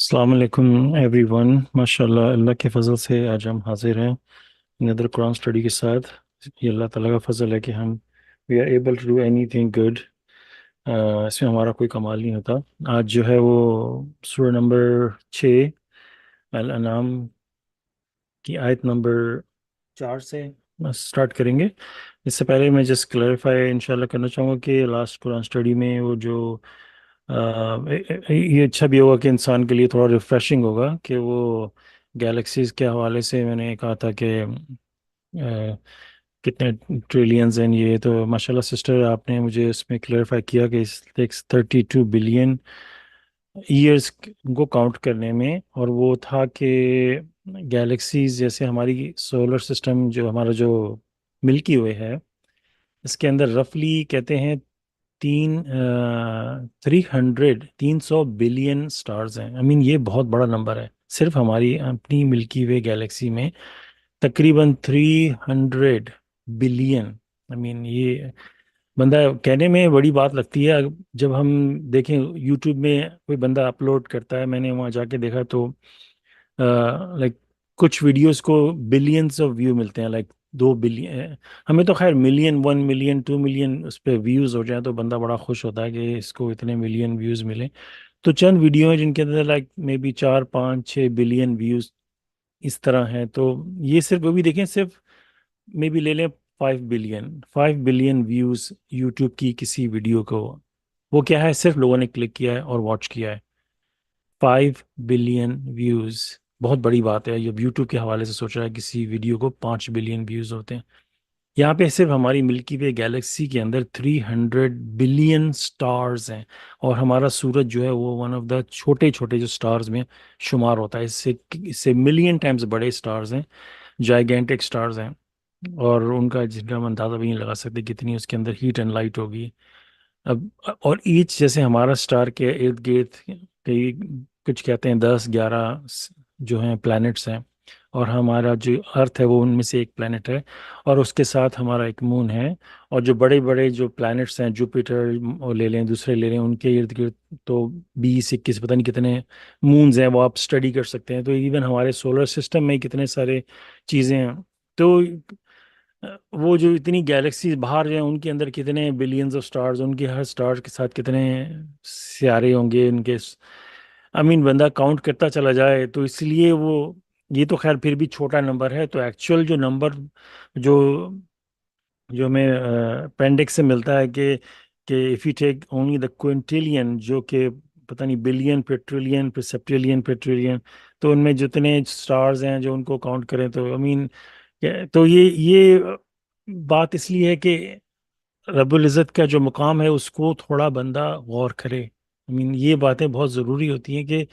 السلام علیکم every one, ماشاء اللہ اللہ کے فضل سے آج ہم حاضر ہیں ندر قرآن اسٹڈی کے ساتھ۔ یہ اللہ تعالیٰ کا فضل ہے کہ ہم we are able to do anything good. اس میں ہمارا کوئی کمال نہیں ہوتا۔ آج جو ہے وہ سورہ نمبر 6 الانعام کی آیت نمبر 4 سے سٹارٹ کریں گے۔ اس سے پہلے میں جسٹ کلیریفائی انشاءاللہ کرنا چاہوں گا کہ لاسٹ قرآن اسٹڈی میں وہ جو یہ اچھا بھی ہوگا کہ انسان کے لیے تھوڑا ریفریشنگ ہوگا کہ وہ گیلیکسیز کے حوالے سے میں نے کہا تھا کہ کتنے ٹریلینز ہیں۔ یہ تو ماشاءاللہ سسٹر آپ نے مجھے اس میں کلیئرفائی کیا کہ 32 بلین ایئرس کو کاؤنٹ کرنے میں، اور وہ تھا کہ گیلیکسیز جیسے ہماری سولر سسٹم جو ہمارا جو ملکی وے ہے، اس کے اندر رفلی کہتے ہیں 300 بلین سٹارز ہیں۔ I mean یہ بہت بڑا نمبر ہے۔ صرف ہماری اپنی ملکی وے گیلیکسی میں تقریباً 300 بلین۔ I mean یہ بندہ کہنے میں بڑی بات لگتی ہے، جب ہم دیکھیں یوٹیوب میں کوئی بندہ اپلوڈ کرتا ہے، میں نے وہاں جا کے دیکھا تو لائک کچھ ویڈیوز کو بلینس آف ویو ملتے ہیں، لائک 2 بلین۔ ہمیں تو خیر ملین، 1 ملین، 2 ملین اس پہ ویوز ہو جائیں تو بندہ بڑا خوش ہوتا ہے کہ اس کو اتنے ملین ویوز ملیں۔ تو چند ویڈیو ہیں جن کے اندر like may be 4 5 6 billion views اس طرح ہیں۔ تو یہ صرف وہ بھی دیکھیں، صرف مے بی لے لیں 5 بلین ویوز یوٹیوب کی کسی ویڈیو کو، وہ کیا ہے؟ صرف لوگوں نے کلک کیا ہے اور واچ کیا ہے۔ 5 بلین ویوز بہت بڑی بات ہے۔ جب یوٹیوب کے حوالے سے سوچ رہا ہے کسی ویڈیو کو 5 بلین ویوز ہوتے ہیں، یہاں پہ صرف ہماری ملکی وے گیلیکسی کے اندر 300 بلین سٹارز ہیں، اور ہمارا سورج جو ہے وہ ون آف دا چھوٹے چھوٹے جو سٹارز میں شمار ہوتا ہے۔ اس سے ملین ٹائمز بڑے سٹارز ہیں، جائیگینٹک سٹارز ہیں، اور ان کا جن کا ہم اندازہ بھی نہیں لگا سکتے کتنی اس کے اندر ہیٹ اینڈ لائٹ ہوگی۔ اب اور ایچ جیسے ہمارا سٹار کے ارد گرد کئی کچھ کہتے ہیں 10 11 جو ہیں پلانٹس ہیں، اور ہمارا جو ارتھ ہے وہ ان میں سے ایک پلانٹ ہے، اور اس کے ساتھ ہمارا ایک مون ہے۔ اور جو بڑے بڑے جو پلانٹس ہیں، جوپیٹر اور لے لیں، دوسرے لے لیں، ان کے ارد گرد تو 20 21 پتہ نہیں کتنے مونز ہیں، وہ آپ اسٹڈی کر سکتے ہیں۔ تو ایون ہمارے سولر سسٹم میں کتنے سارے چیزیں ہیں۔ تو وہ جو اتنی گیلیکسیز باہر ہیں ان کے اندر کتنے بلینز آف سٹارز، ان کے ہر سٹار کے ساتھ کتنے سیارے ہوں گے ان کے، بندہ کاؤنٹ کرتا چلا جائے تو اس لیے وہ، یہ تو خیر پھر بھی چھوٹا نمبر ہے۔ تو ایکچوئل جو نمبر جو جو ہمیں اپینڈکس سے ملتا ہے کہ if you take only the quintillion, جو کہ پتہ نہیں بلین پہ ٹریلین پہ سیپٹیلین پہ ٹریلین، تو ان میں جتنے سٹارز ہیں جو ان کو کاؤنٹ کریں تو تو یہ بات اس لیے ہے کہ رب العزت کا جو مقام ہے اس کو تھوڑا بندہ غور کرے۔ یہ باتیں بہت ضروری ہوتی ہیں کہ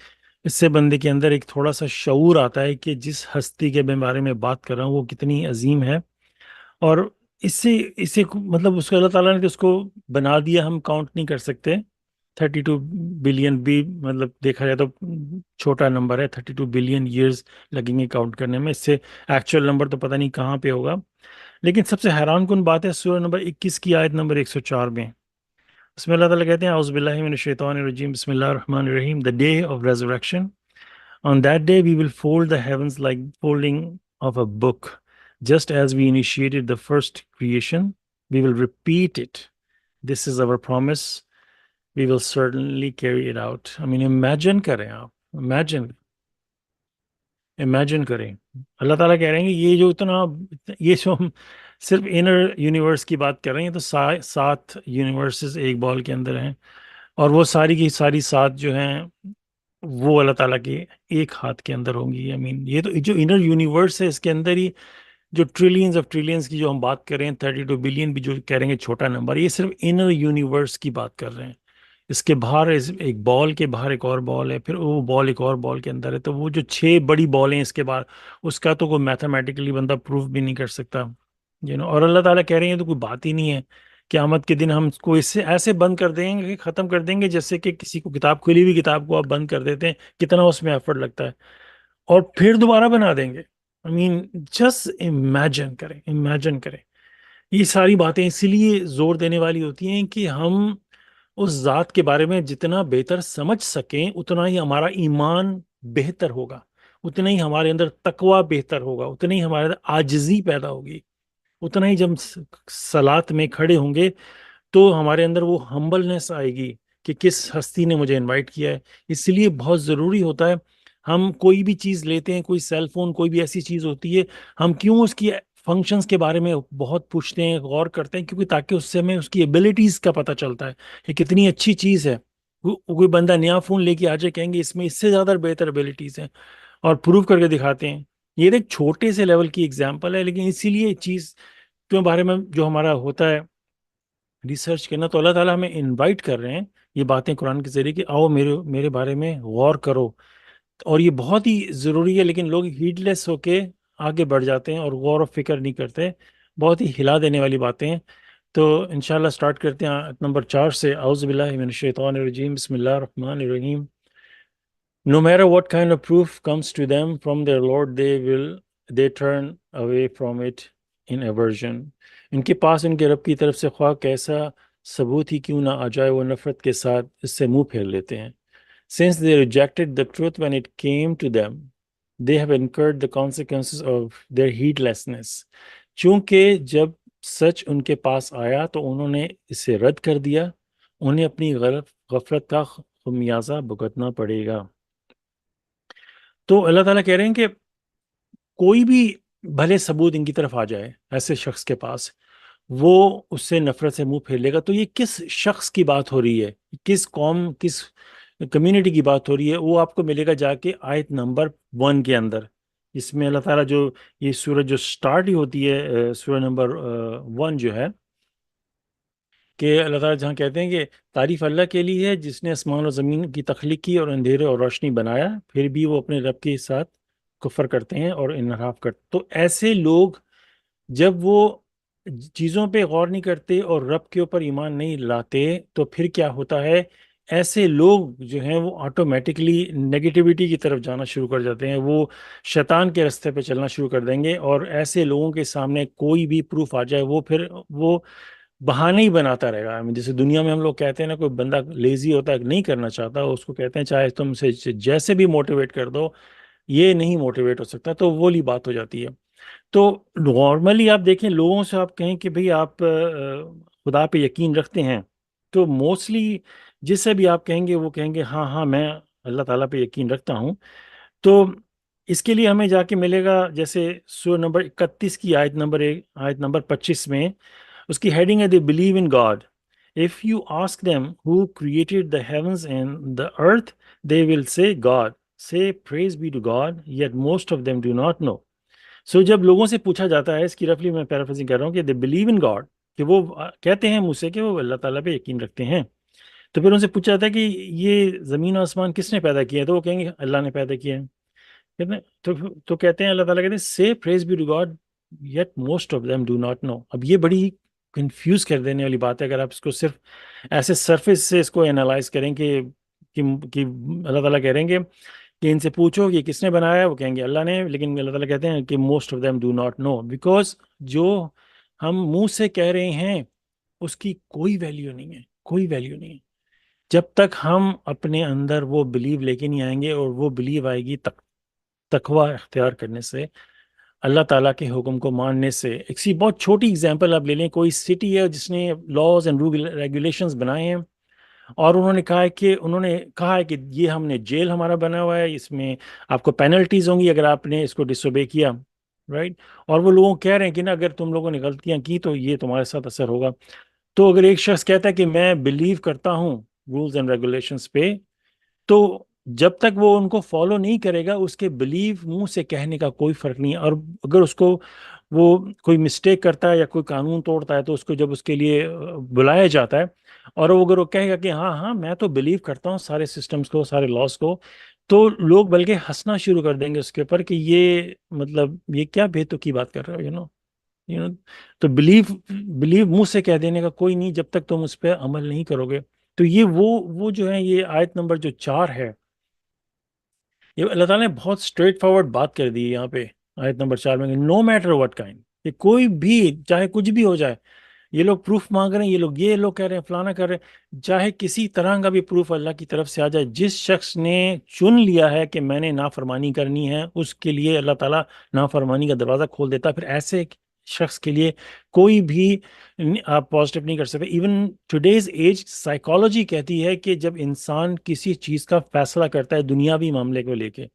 اس سے بندے کے اندر ایک تھوڑا سا شعور آتا ہے کہ جس ہستی کے میں بارے میں بات کر رہا ہوں وہ کتنی عظیم ہے، اور اس سے مطلب اس کو اللہ تعالیٰ نے تو اس کو بنا دیا، ہم کاؤنٹ نہیں کر سکتے۔ 32 بلین بھی مطلب دیکھا جائے تو چھوٹا نمبر ہے، 32 بلین ایئرز لگیں گے کاؤنٹ کرنے میں، اس سے ایکچوئل نمبر تو پتہ نہیں کہاں پہ ہوگا۔ لیکن سب سے حیران کن بات ہے سورہ نمبر 21 کی آیت نمبر 104 میں، اس میں اللہ تعالیٰ کہتے ہیں اعوذ باللہ من الشیطان الرجیم، بسم اللہ الرحمن الرحیم، the day of resurrection. On that day we will fold the heavens like folding of a book. Just as we initiated the first creation, we will repeat it. This is our promise. We will certainly carry it out. Imagine کریں آپ، imagine کریں۔ اللہ تعالیٰ کہہ رہے ہیں کہ یہ جو یہ جو ہم صرف انر یونیورس کی بات کر رہے ہیں، تو 7 یونیورسز ایک بال کے اندر ہیں، اور وہ ساری کی ساری 7 جو ہیں وہ اللہ تعالیٰ کے ایک ہاتھ کے اندر ہوں گی۔ یہ تو جو انر یونیورس ہے اس کے اندر ہی جو ٹریلینز آف ٹریلینز کی جو ہم بات کر رہے ہیں، 32 بلین بھی جو کہہ رہے ہیں کہ چھوٹا نمبر، یہ صرف انر یونیورس کی بات کر رہے ہیں۔ اس کے باہر ایک بال کے باہر ایک اور بال ہے، پھر وہ بال ایک اور بال کے اندر ہے، تو وہ جو 6 بڑی بالیں اس کے بعد، اس کا تو کوئی میتھمیٹیکلی بندہ پروف بھی نہیں کر سکتا۔ اور اللہ تعالیٰ کہہ رہے ہیں تو کوئی بات ہی نہیں ہے، قیامت کے دن ہم اس کو اس سے ایسے بند کر دیں گے، ختم کر دیں گے، جیسے کہ کسی کو کتاب، کھلی ہوئی کتاب کو آپ بند کر دیتے ہیں، کتنا اس میں ایفرٹ لگتا ہے، اور پھر دوبارہ بنا دیں گے۔ جسٹ امیجن کریں۔ یہ ساری باتیں اسی لیے زور دینے والی ہوتی ہیں کہ ہم اس ذات کے بارے میں جتنا بہتر سمجھ سکیں اتنا ہی ہمارا ایمان بہتر ہوگا، اتنا ہی ہمارے اندر تقوی بہتر ہوگا، اتنا ہی ہمارے اندر عاجزی پیدا ہوگی، اتنا ہی جب صلات میں کھڑے ہوں گے تو ہمارے اندر وہ ہمبلنس آئے گی کہ کس ہستی نے مجھے انوائٹ کیا ہے۔ اس لیے بہت ضروری ہوتا ہے، ہم کوئی بھی چیز لیتے ہیں، کوئی سیل فون، کوئی بھی ایسی چیز ہوتی ہے، ہم کیوں اس کی فنکشنز کے بارے میں بہت پوچھتے ہیں، غور کرتے ہیں، کیونکہ تاکہ اس سے ہمیں اس کی ایبلٹیز کا پتہ چلتا ہے کہ کتنی اچھی چیز ہے۔ کوئی بندہ نیا فون لے کے آ جائے، کہیں گے اس میں اس سے زیادہ بہتر ایبلٹیز ہیں، اور پروف کر کے دکھاتے ہیں۔ یہ ایک چھوٹے سے لیول کی اگزامپل ہے، لیکن اسی لیے چیز کے بارے میں جو ہمارا ہوتا ہے ریسرچ کرنا، تو اللہ تعالیٰ ہمیں انوائٹ کر رہے ہیں یہ باتیں قرآن کے ذریعے کہ آؤ میرے بارے میں غور کرو۔ اور یہ بہت ہی ضروری ہے، لیکن لوگ ہیڈ لیس ہو کے آگے بڑھ جاتے ہیں اور غور و فکر نہیں کرتے۔ بہت ہی ہلا دینے والی باتیں ہیں۔ تو انشاءاللہ سٹارٹ کرتے ہیں آیت نمبر 4 سے۔ اعوذ باللہ من الشیطان الرجیم، بسم اللہ الرحمن الرحیم۔ No matter what kind of proof comes to them from their Lord, they turn away from it in aversion. ان کے پاس ان کے رب کی طرف سے خواہ کیسا ثبوت ہی کیوں نہ آ جائے، وہ نفرت کے ساتھ اس سے منہ پھیر لیتے ہیں۔ Since they rejected the truth when it came to them, they have incurred the consequences of their heedlessness. چونکہ جب سچ ان کے پاس آیا تو انہوں نے اسے رد کر دیا، انہیں اپنی غفلت کا خمیازہ بھگتنا پڑے گا۔ تو اللہ تعالیٰ کہہ رہے ہیں کہ کوئی بھی بھلے ثبوت ان کی طرف آ جائے ایسے شخص کے پاس، وہ اس سے نفرت سے منہ پھیر لے گا۔ تو یہ کس شخص کی بات ہو رہی ہے، کس قوم، کس کمیونٹی کی بات ہو رہی ہے، وہ آپ کو ملے گا جا کے آیت نمبر 1 کے اندر۔ اس میں اللہ تعالیٰ جو یہ سورہ جو سٹارٹ ہی ہوتی ہے، سورہ نمبر 1 جو ہے، کہ اللہ تعالیٰ جہاں کہتے ہیں کہ تعریف اللہ کے لیے ہے جس نے آسمان اور زمین کی تخلیق کی اور اندھیرے اور روشنی بنایا، پھر بھی وہ اپنے رب کے ساتھ کفر کرتے ہیں اور انحراف کرتے۔ تو ایسے لوگ جب وہ چیزوں پہ غور نہیں کرتے اور رب کے اوپر ایمان نہیں لاتے تو پھر کیا ہوتا ہے، ایسے لوگ جو ہیں وہ آٹومیٹکلی نگیٹیوٹی کی طرف جانا شروع کر جاتے ہیں، وہ شیطان کے راستے پہ چلنا شروع کر دیں گے، اور ایسے لوگوں کے سامنے کوئی بھی پروف آ جائے وہ پھر وہ بہانے ہی بناتا رہے گا۔ جیسے دنیا میں ہم لوگ کہتے ہیں نا، کوئی بندہ لیزی ہوتا ہے، نہیں کرنا چاہتا، اس کو کہتے ہیں چاہے تم سے جیسے بھی موٹیویٹ کر دو یہ نہیں موٹیویٹ ہو سکتا، تو وہ والی بات ہو جاتی ہے۔ تو نارملی آپ دیکھیں، لوگوں سے آپ کہیں کہ بھئی آپ خدا پہ یقین رکھتے ہیں، تو موسٹلی جس سے بھی آپ کہیں گے وہ کہیں گے ہاں ہاں میں اللہ تعالیٰ پہ یقین رکھتا ہوں۔ تو اس کے لیے ہمیں جا کے ملے گا، جیسے سورہ نمبر 31 کی آیت نمبر 25 میں اس کی ہیڈنگ ہے they believe in God. If you ask them who created the heavens and the earth, they will say God. Say praise be to God, yet most of them do not know. So جب لوگوں سے پوچھا جاتا ہے، اس کی رفلی میں paraphrasing کر رہا ہوں، کہ they believe in God، کہ وہ کہتے ہیں منہ سے کہ وہ اللہ تعالیٰ پہ یقین رکھتے ہیں، تو پھر ان سے پوچھا جاتا ہے کہ یہ زمین و آسمان کس نے پیدا کیا ہے، تو وہ کہیں گے اللہ نے پیدا کیا ہے۔ کہتے ہیں تو کہتے ہیں اللہ تعالیٰ کہتے ہیں say praise be to God, yet most of them do not know۔ اب یہ بڑی کنفیوز کر دینے والی بات ہے اگر آپ اس کو صرف ایسے سرفیس سے اس کو انالائز کریں کہ اللہ تعالیٰ کہہ رہے ہیں کہ ان سے پوچھو کہ کس نے بنایا ہے، وہ کہیں گے اللہ نے، لیکن اللہ تعالیٰ کہتے ہیں کہ most of them do not know, because جو ہم منہ سے کہہ رہے ہیں اس کی کوئی ویلیو نہیں ہے، کوئی ویلیو نہیں ہے جب تک ہم اپنے اندر وہ بلیو لے کے نہیں آئیں گے، اور وہ بلیو آئے گی تقوی اختیار کرنے سے، اللہ تعالیٰ کے حکم کو ماننے سے۔ ایک سی بہت چھوٹی اگزامپل آپ لے لیں، کوئی سٹی ہے جس نے لاز اینڈ ریگولیشنز بنائے ہیں، اور انہوں نے کہا ہے کہ یہ ہم نے جیل ہمارا بنا ہوا ہے، اس میں آپ کو پینلٹیز ہوں گی اگر آپ نے اس کو ڈس اوبے کیا، رائٹ؟ اور وہ لوگوں کہہ رہے ہیں کہ نا اگر تم لوگوں نے غلطیاں کی تو یہ تمہارے ساتھ اثر ہوگا۔ تو اگر ایک شخص کہتا ہے کہ میں بلیو کرتا ہوں رولز اینڈ ریگولیشنز پہ، تو جب تک وہ ان کو فالو نہیں کرے گا، اس کے بلیو منہ سے کہنے کا کوئی فرق نہیں ہے۔ اور اگر اس کو وہ کوئی مسٹیک کرتا ہے یا کوئی قانون توڑتا ہے، تو اس کو جب اس کے لیے بلایا جاتا ہے، اور وہ اگر وہ کہے گا کہ ہاں ہاں میں تو بلیو کرتا ہوں سارے سسٹمز کو، سارے لاس کو، تو لوگ بلکہ ہنسنا شروع کر دیں گے اس کے اوپر کہ یہ مطلب یہ کیا بے تکی بات کر رہے ہو، یو نو تو بلیو منہ سے کہہ دینے کا کوئی نہیں جب تک تم اس پہ عمل نہیں کرو گے۔ تو یہ وہ جو ہے، یہ آیت نمبر جو 4 ہے، یہ اللہ تعالیٰ نے بہت اسٹریٹ فارورڈ بات کر دی ہے یہاں پہ آیت نمبر 4 میں، نو میٹر واٹ کائنڈ، کہ کوئی بھی چاہے کچھ بھی ہو جائے، یہ لوگ پروف مانگ رہے ہیں، یہ لوگ کہہ رہے ہیں فلانا کر رہے ہیں، چاہے کسی طرح کا بھی پروف اللہ کی طرف سے آ جائے، جس شخص نے چن لیا ہے کہ میں نے نافرمانی کرنی ہے، اس کے لیے اللہ تعالیٰ نافرمانی کا دروازہ کھول دیتا ہے. پھر ایسے شخص کے لیے کوئی بھی آپ پازیٹیو نہیں کر سکتے. ایون ٹوڈیز ایج سائیکالوجی کہتی ہے کہ جب انسان کسی چیز کا فیصلہ کرتا ہے دنیاوی معاملے کو لے کے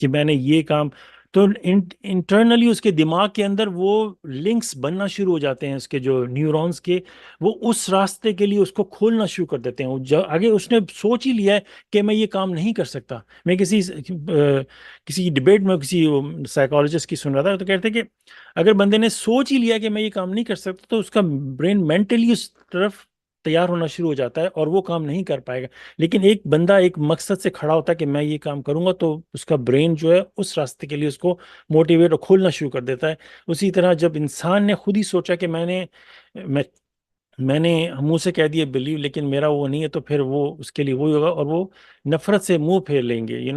کہ میں نے یہ کام، تو انٹرنلی اس کے دماغ کے اندر وہ لنکس بننا شروع ہو جاتے ہیں، اس کے جو نیورونز کے، وہ اس راستے کے لیے اس کو کھولنا شروع کر دیتے ہیں. آگے اس نے سوچ ہی لیا ہے کہ میں یہ کام نہیں کر سکتا. میں کسی ڈبیٹ میں کسی سائیکالوجسٹ کی سن رہا تھا، تو کہتے ہیں کہ اگر بندے نے سوچ ہی لیا کہ میں یہ کام نہیں کر سکتا، تو اس کا برین مینٹلی اس طرف تیار ہونا شروع ہو جاتا ہے اور وہ کام نہیں کر پائے گا. لیکن ایک بندہ ایک مقصد سے کھڑا ہوتا ہے کہ میں یہ کام کروں گا، تو اس کا برین جو ہے اس راستے کے لیے اس کو موٹیویٹ اور کھولنا شروع کر دیتا ہے. اسی طرح جب انسان نے خود ہی سوچا کہ میں میں نے منہ سے کہہ دیا بلیو، لیکن میرا وہ نہیں ہے، تو پھر وہ اس کے لیے وہی ہوگا اور وہ نفرت سے منہ پھیر لیں گے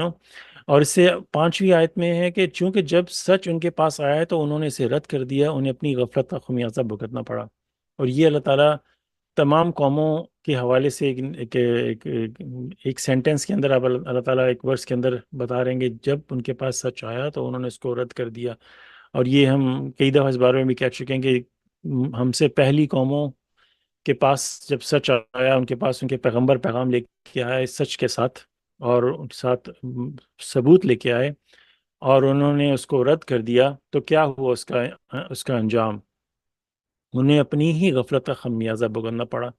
اور اس سے 5ویں آیت میں ہے کہ چونکہ جب سچ ان کے پاس آیا ہے تو انہوں نے اسے رد کر دیا، انہیں اپنی غفلت کا خمیازہ بھگتنا پڑا. اور یہ اللہ تعالیٰ تمام قوموں کے حوالے سے ایک سینٹنس کے اندر اب اللہ تعالیٰ ایک ورس کے اندر بتا رہے ہیں کہ جب ان کے پاس سچ آیا تو انہوں نے اس کو رد کر دیا. اور یہ ہم کئی دفعہ اس بارے میں بھی کہہ چکے ہیں کہ ہم سے پہلی قوموں کے پاس جب سچ آیا، ان کے پاس ان کے پیغمبر پیغام لے کے آئے سچ کے ساتھ، اور ان کے ساتھ ثبوت لے کے آئے، اور انہوں نے اس کو رد کر دیا، تو کیا ہوا اس کا انجام؟ انہیں اپنی ہی غفلت کا خمیازہ بھگتنا پڑا.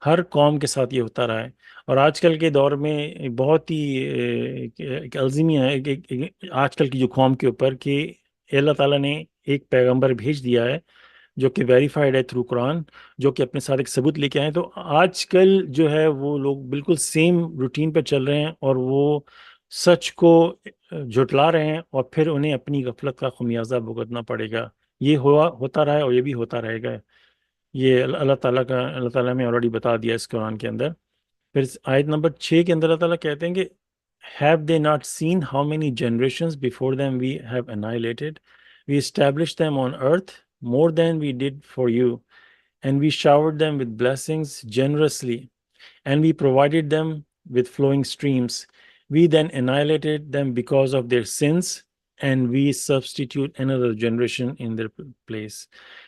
ہر قوم کے ساتھ یہ ہوتا رہا ہے. اور آج کل کے دور میں ایک بہت ہی ایک الزامیہ ہے آج کل کی جو قوم کے اوپر، کہ اللہ تعالیٰ نے ایک پیغمبر بھیج دیا ہے جو کہ ویریفائڈ ہے تھرو قرآن، جو کہ اپنے ساتھ ایک ثبوت لے کے آئے. تو آج کل جو ہے وہ لوگ بالکل سیم روٹین پہ چل رہے ہیں اور وہ سچ کو جھٹلا رہے ہیں، اور پھر انہیں اپنی غفلت کا خمیازہ بھگتنا پڑے گا. یہ ہوتا رہا ہے اور یہ بھی ہوتا رہے گا. یہ اللہ تعالیٰ نے آلریڈی بتا دیا اس قرآن کے اندر. پھر آیت نمبر 6 کے اندر اللہ تعالیٰ کہتے ہیں کہ have they not seen how many generations before them we have annihilated? We established them on earth more than we did for you, and we showered them with blessings generously, and we provided them with flowing streams. We then annihilated them because of their sins, and we substitute another generation in their place.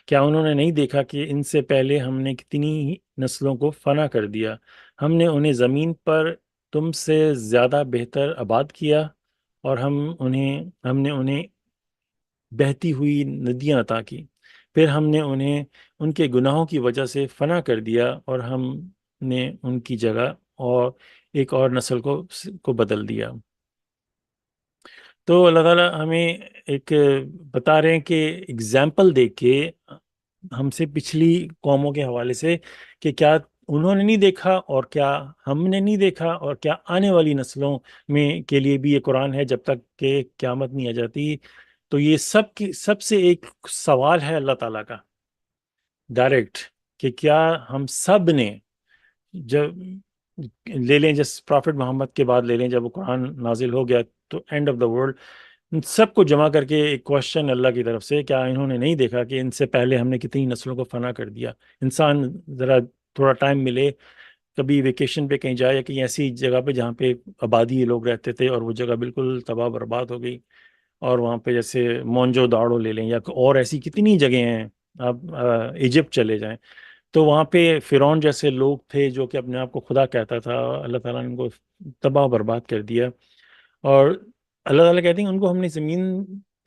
کیا انہوں نے نہیں دیکھا کہ ان سے پہلے ہم نے کتنی نسلوں کو فنا کر دیا؟ ہم نے انہیں زمین پر تم سے زیادہ بہتر آباد کیا، اور ہم نے انہیں بہتی ہوئی ندیاں عطا کی. پھر ہم نے انہیں ان کے گناہوں کی وجہ سے فنا کر دیا، اور ہم نے ان کی جگہ اور ایک اور نسل کو بدل دیا. تو اللہ تعالیٰ ہمیں ایک بتا رہے ہیں کہ اگزامپل دے کے ہم سے پچھلی قوموں کے حوالے سے، کہ کیا انہوں نے نہیں دیکھا، اور کیا ہم نے نہیں دیکھا، اور کیا آنے والی نسلوں میں کے لیے بھی یہ قرآن ہے جب تک کہ قیامت نہیں آ جاتی. تو یہ سب سے ایک سوال ہے اللہ تعالیٰ کا ڈائریکٹ، کہ کیا ہم سب نے، جب لے لیں جس پرافٹ محمد کے بعد لے لیں، جب وہ قرآن نازل ہو گیا تو اینڈ آف دا ورلڈ، ان سب کو جمع کر کے ایک کوشچن اللہ کی طرف سے، کیا انہوں نے نہیں دیکھا کہ ان سے پہلے ہم نے کتنی نسلوں کو فنا کر دیا؟ انسان ذرا تھوڑا ٹائم ملے، کبھی ویکیشن پہ کہیں جائے، یا کہیں ایسی جگہ پہ جہاں پہ آبادی لوگ رہتے تھے اور وہ جگہ بالکل تباہ برباد ہو گئی، اور وہاں پہ جیسے مونجو داڑو لے لیں، یا اور ایسی کتنی جگہیں ہیں، آپ ایجپٹ چلے جائیں، تو وہاں پہ فرعون جیسے لوگ تھے جو کہ اپنے آپ کو خدا کہتا تھا. اللہ تعالیٰ نے ان کو تباہ و برباد کر دیا. اور اللہ تعالیٰ کہتے ہیں ان کو ہم نے زمین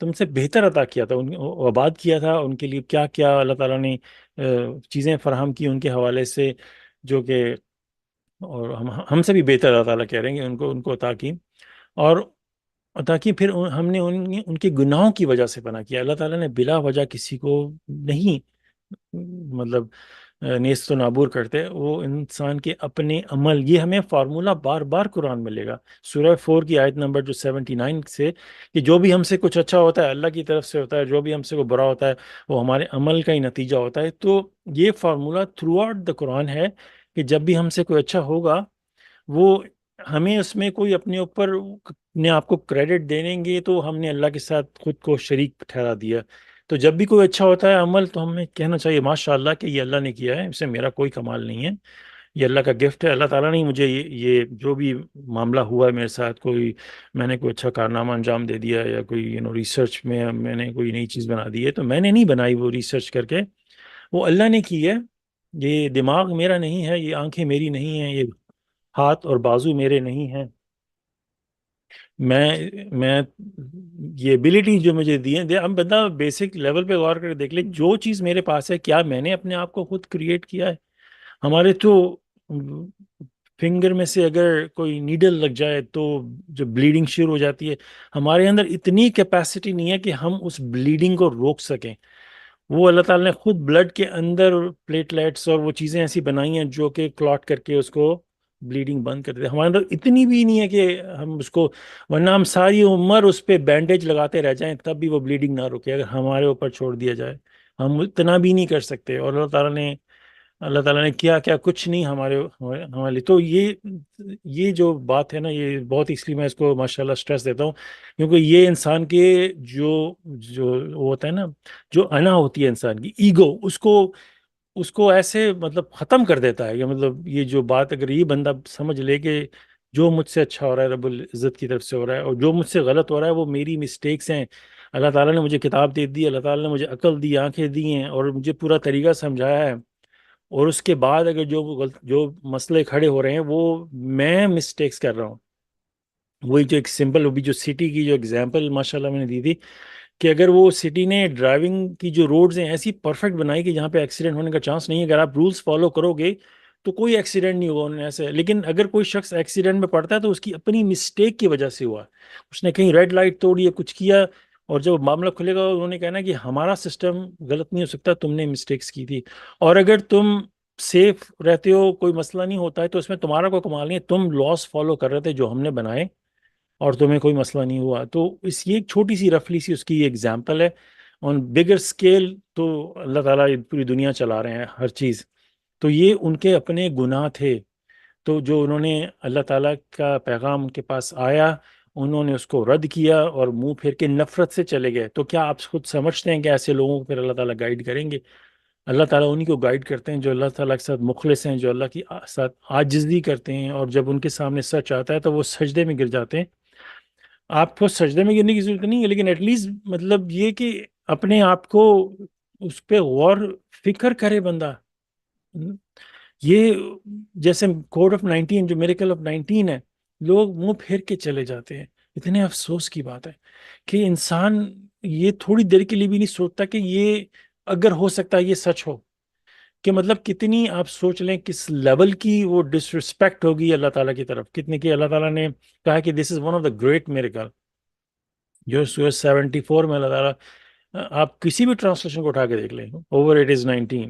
تم سے بہتر عطا کیا تھا، آباد کیا تھا. ان کے لیے کیا کیا اللہ تعالیٰ نے چیزیں فراہم کی ان کے حوالے سے، جو کہ اور ہم سے بھی بہتر اللہ تعالیٰ کہہ رہے ہیں کہ ان کو عطا کی. اور تاکہ پھر ہم نے ان کے گناہوں کی وجہ سے پناہ کیا. اللہ تعالیٰ نے بلا وجہ کسی کو نہیں مطلب نیست و نابور کرتے. وہ انسان کے اپنے عمل، یہ ہمیں فارمولہ بار بار قرآن میں ملے گا. سورہ 4 کی آیت نمبر جو 79 سے، کہ جو بھی ہم سے کچھ اچھا ہوتا ہے اللہ کی طرف سے ہوتا ہے، جو بھی ہم سے کوئی برا ہوتا ہے وہ ہمارے عمل کا ہی نتیجہ ہوتا ہے. تو یہ فارمولہ تھرو آؤٹ دا قرآن ہے کہ جب بھی ہم سے کوئی اچھا ہوگا، وہ ہمیں اس میں کوئی اپنے اوپر اپنے آپ کو کریڈٹ دے دیں گے تو ہم نے اللہ کے ساتھ خود کو شریک ٹھہرا دیا. تو جب بھی کوئی اچھا ہوتا ہے عمل تو ہمیں کہنا چاہیے ماشاء اللہ کہ یہ اللہ نے کیا ہے، اس سے میرا کوئی کمال نہیں ہے، یہ اللہ کا گفٹ ہے، اللہ تعالیٰ نے مجھے یہ جو بھی معاملہ ہوا ہے میرے ساتھ، میں نے کوئی اچھا کارنامہ انجام دے دیا یا کوئی ریسرچ میں نے کوئی نئی چیز بنا دی ہے، تو میں نے نہیں بنائی وہ ریسرچ کر کے، وہ اللہ نے کی ہے۔ یہ دماغ میرا نہیں ہے، یہ آنکھیں میری نہیں ہیں، یہ ہاتھ اور بازو میرے نہیں ہیں، میں یہ ایبلٹی جو مجھے دی ہیں، ہم بندہ بیسک لیول پہ غور کر کے دیکھ لیں، جو چیز میرے پاس ہے کیا میں نے اپنے آپ کو خود کریٹ کیا ہے؟ ہمارے تو فنگر میں سے اگر کوئی نیڈل لگ جائے تو جو بلیڈنگ شروع ہو جاتی ہے، ہمارے اندر اتنی کیپیسٹی نہیں ہے کہ ہم اس بلیڈنگ کو روک سکیں۔ وہ اللہ تعالیٰ نے خود بلڈ کے اندر پلیٹلیٹس اور وہ چیزیں ایسی بنائی ہیں جو کہ کلاٹ کر کے اس کو بلیڈنگ بند کر دیتے ہیں۔ ہمارے اندر اتنی بھی نہیں ہے کہ ہم اس کو، ورنہ ہم ساری عمر اس پہ بینڈیج لگاتے رہ جائیں تب بھی وہ بلیڈنگ نہ رکے اگر ہمارے اوپر چھوڑ دیا جائے، ہم اتنا بھی نہیں کر سکتے۔ اور اللہ تعالیٰ نے کیا کیا کچھ نہیں ہمارے لیے۔ تو یہ جو بات ہے نا، یہ بہت، اس لیے میں اس کو ماشاءاللہ سٹریس دیتا ہوں، کیونکہ یہ انسان کے جو جو وہ ہوتا ہے نا، جو انا ہوتی ہے انسان کی ایگو، اس کو ایسے مطلب ختم کر دیتا ہے۔ یا مطلب یہ جو بات اگر یہ بندہ سمجھ لے کہ جو مجھ سے اچھا ہو رہا ہے رب العزت کی طرف سے ہو رہا ہے، اور جو مجھ سے غلط ہو رہا ہے وہ میری مسٹیکس ہیں۔ اللہ تعالیٰ نے مجھے کتاب دے دی، اللہ تعالیٰ نے مجھے عقل دی، آنکھیں دی ہیں، اور مجھے پورا طریقہ سمجھایا ہے، اور اس کے بعد اگر جو مسئلے کھڑے ہو رہے ہیں وہ میں مسٹیکس کر رہا ہوں۔ وہی جو ایک سمپل بھی جو سٹی کی جو اگزامپل ماشاءاللہ میں نے دی تھی، کہ اگر وہ سٹی نے ڈرائیونگ کی جو روڈز ہیں ایسی پرفیکٹ بنائی کہ جہاں پہ ایکسیڈنٹ ہونے کا چانس نہیں ہے، اگر آپ رولز فالو کرو گے تو کوئی ایکسیڈنٹ نہیں ہوگا انہوں نے ایسے۔ لیکن اگر کوئی شخص ایکسیڈنٹ میں پڑتا ہے تو اس کی اپنی مسٹیک کی وجہ سے ہوا، اس نے کہیں ریڈ لائٹ توڑی یا کچھ کیا، اور جب معاملہ کھلے گا انہوں نے کہنا کہ ہمارا سسٹم غلط نہیں ہو سکتا، تم نے مسٹیکس کی تھی۔ اور اگر تم سیف رہتے ہو، کوئی مسئلہ نہیں ہوتا ہے، تو اس میں تمہارا کوئی کمال نہیں ہے، تم لاس فالو کر رہے تھے جو ہم نے بنائے اور تمہیں کوئی مسئلہ نہیں ہوا۔ تو یہ ایک چھوٹی سی رفلی سی اس کی ایگزامپل ہے۔ آن بگر اسکیل تو اللہ تعالیٰ یہ پوری دنیا چلا رہے ہیں ہر چیز، تو یہ ان کے اپنے گناہ تھے، تو جو انہوں نے اللہ تعالیٰ کا پیغام ان کے پاس آیا انہوں نے اس کو رد کیا اور منہ پھیر کے نفرت سے چلے گئے۔ تو کیا آپ خود سمجھتے ہیں کہ ایسے لوگوں کو پھر اللہ تعالیٰ گائیڈ کریں گے؟ اللہ تعالیٰ انہی کو گائیڈ کرتے ہیں جو اللہ تعالیٰ کے ساتھ مخلص ہیں، جو اللہ کی ساتھ عاجزی کرتے ہیں، اور جب ان کے سامنے سچ آتا ہے تو وہ سجدے میں گر جاتے ہیں۔ آپ کو سجدے میں گرنے کی ضرورت نہیں ہے، لیکن ایٹ لیسٹ مطلب یہ کہ اپنے آپ کو اس پہ غور فکر کرے بندہ۔ یہ جیسے کوڈ آف 19 جو میریکل آف 19 ہے، لوگ منہ پھیر کے چلے جاتے ہیں۔ اتنے افسوس کی بات ہے کہ انسان یہ تھوڑی دیر کے لیے بھی نہیں سوچتا کہ یہ اگر ہو سکتا ہے یہ سچ ہو، کہ مطلب کتنی آپ سوچ لیں کس لیول کی وہ ڈس رسپیکٹ ہوگی اللہ تعالیٰ کی طرف، کتنے کی اللہ تعالیٰ نے کہا کہ this is one of the great miracle, جو سورج 74 میں اللہ تعالیٰ، آپ کسی بھی ٹرانسلیشن کو اٹھا کے دیکھ لیں، اوور اٹ از 19،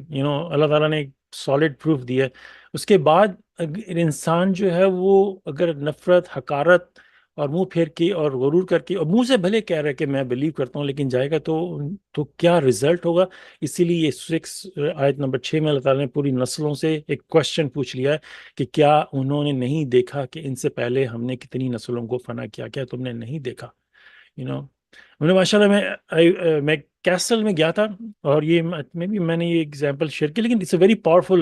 اللہ تعالیٰ نے ایک سالڈ پروف دیا ہے۔ اس کے بعد اگر انسان جو ہے وہ اگر نفرت، حقارت اور منہ پھیر کے اور غرور کر کے، اور منہ سے بھلے کہہ رہا ہے کہ میں بلیو کرتا ہوں، لیکن جائے گا تو کیا رزلٹ ہوگا؟ اسی لیے یہ 6 آیت نمبر 6 میں اللہ تعالیٰ نے پوری نسلوں سے ایک کوشچن پوچھ لیا ہے کہ کیا انہوں نے نہیں دیکھا کہ ان سے پہلے ہم نے کتنی نسلوں کو فنا کیا؟ کیا تم نے نہیں دیکھا؟ یو نو ماشاء اللہ میں کیسل میں گیا تھا، اور میں نے یہ ایگزامپل شیئر کی، لیکن اٹس اے ویری پاورفل،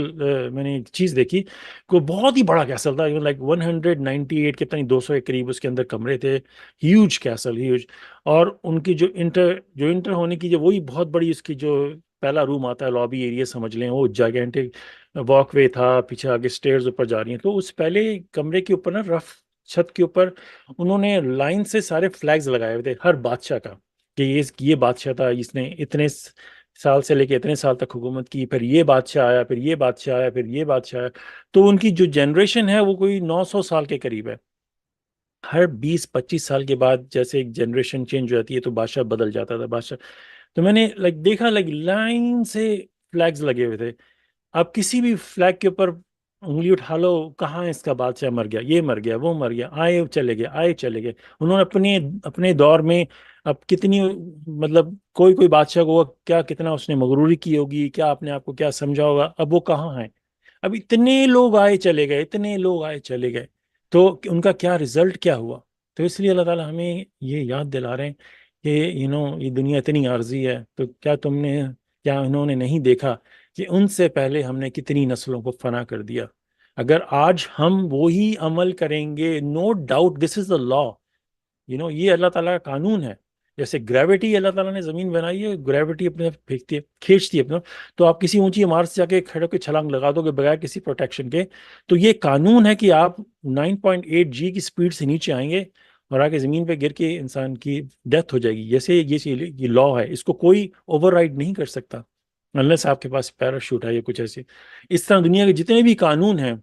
میں نے ایک چیز دیکھی کہ بہت ہی بڑا کیسل تھا، لائک 198 کے پتہ نہیں 200 کے قریب اس کے اندر کمرے تھے، ہیوج کیسل، ہیوج۔ اور ان کی جو انٹر ہونے کی جو وہی بہت بڑی اس کی جو پہلا روم آتا ہے، لابی ایریا سمجھ لیں، وہ جائگینٹک واک وے تھا، پیچھے آگے سٹیئرز اوپر جا رہی ہیں، تو اس پہلے کمرے کے اوپر نا رف چھت کے اوپر انہوں نے لائن سے سارے فلیگز لگائے ہوئے تھے ہر بادشاہ کا، کہ یہ بادشاہ تھا، اس نے اتنے سال سے لے کے اتنے سال تک حکومت کی، پھر یہ بادشاہ آیا، پھر یہ بادشاہ آیا، پھر یہ بادشاہ آیا۔ تو ان کی جو جنریشن ہے وہ کوئی 900 سال کے قریب ہے۔ ہر 20-25 سال کے بعد جیسے ایک جنریشن چینج ہو جاتی ہے تو بادشاہ بدل جاتا تھا بادشاہ۔ تو میں نے دیکھا لائن سے فلیگز لگے ہوئے تھے، آپ کسی بھی فلیگ کے اوپر انگلی اٹھا لو، کہاں اس کا بادشاہ مر گیا، یہ مر گیا، وہ مر گیا، آئے چلے گئے، آئے چلے گئے۔ انہوں نے اپنے دور میں اب کتنی مطلب کوئی بادشاہ کو کیا کتنا اس نے مغروری کی ہوگی، کیا اپنے آپ کو کیا سمجھا ہوگا، اب وہ کہاں ہیں؟ اب اتنے لوگ آئے چلے گئے، اتنے لوگ آئے چلے گئے، تو ان کا کیا رزلٹ کیا ہوا؟ تو اس لیے اللہ تعالیٰ ہمیں یہ یاد دلا رہے ہیں کہ یہ دنیا اتنی عارضی ہے، تو کیا انہوں نے نہیں دیکھا کہ ان سے پہلے ہم نے کتنی نسلوں کو فنا کر دیا؟ اگر آج ہم وہی عمل کریں گے، نو ڈاؤٹ دس از دا لا، یہ اللہ تعالیٰ کا قانون ہے. جیسے گریوٹی اللہ تعالیٰ نے زمین بنائی ہے، گریوٹی اپنے پھینکتی ہے، کھینچتی ہے اپنے، تو آپ کسی اونچی عمارت سے جا کے کھڑے ہو کے چھلانگ لگا دو گے بغیر کسی پروٹیکشن کے، تو یہ قانون ہے کہ آپ 9.8 جی کی سپیڈ سے نیچے آئیں گے اور آگے زمین پہ گر کے انسان کی ڈیتھ ہو جائے گی. جیسے یہ لا ہے، اس کو کوئی اوور رائڈ نہیں کر سکتا انلیس آپ کے پاس پیراشوٹ ہے یا کچھ ایسے. اس طرح دنیا کے جتنے بھی قانون ہیں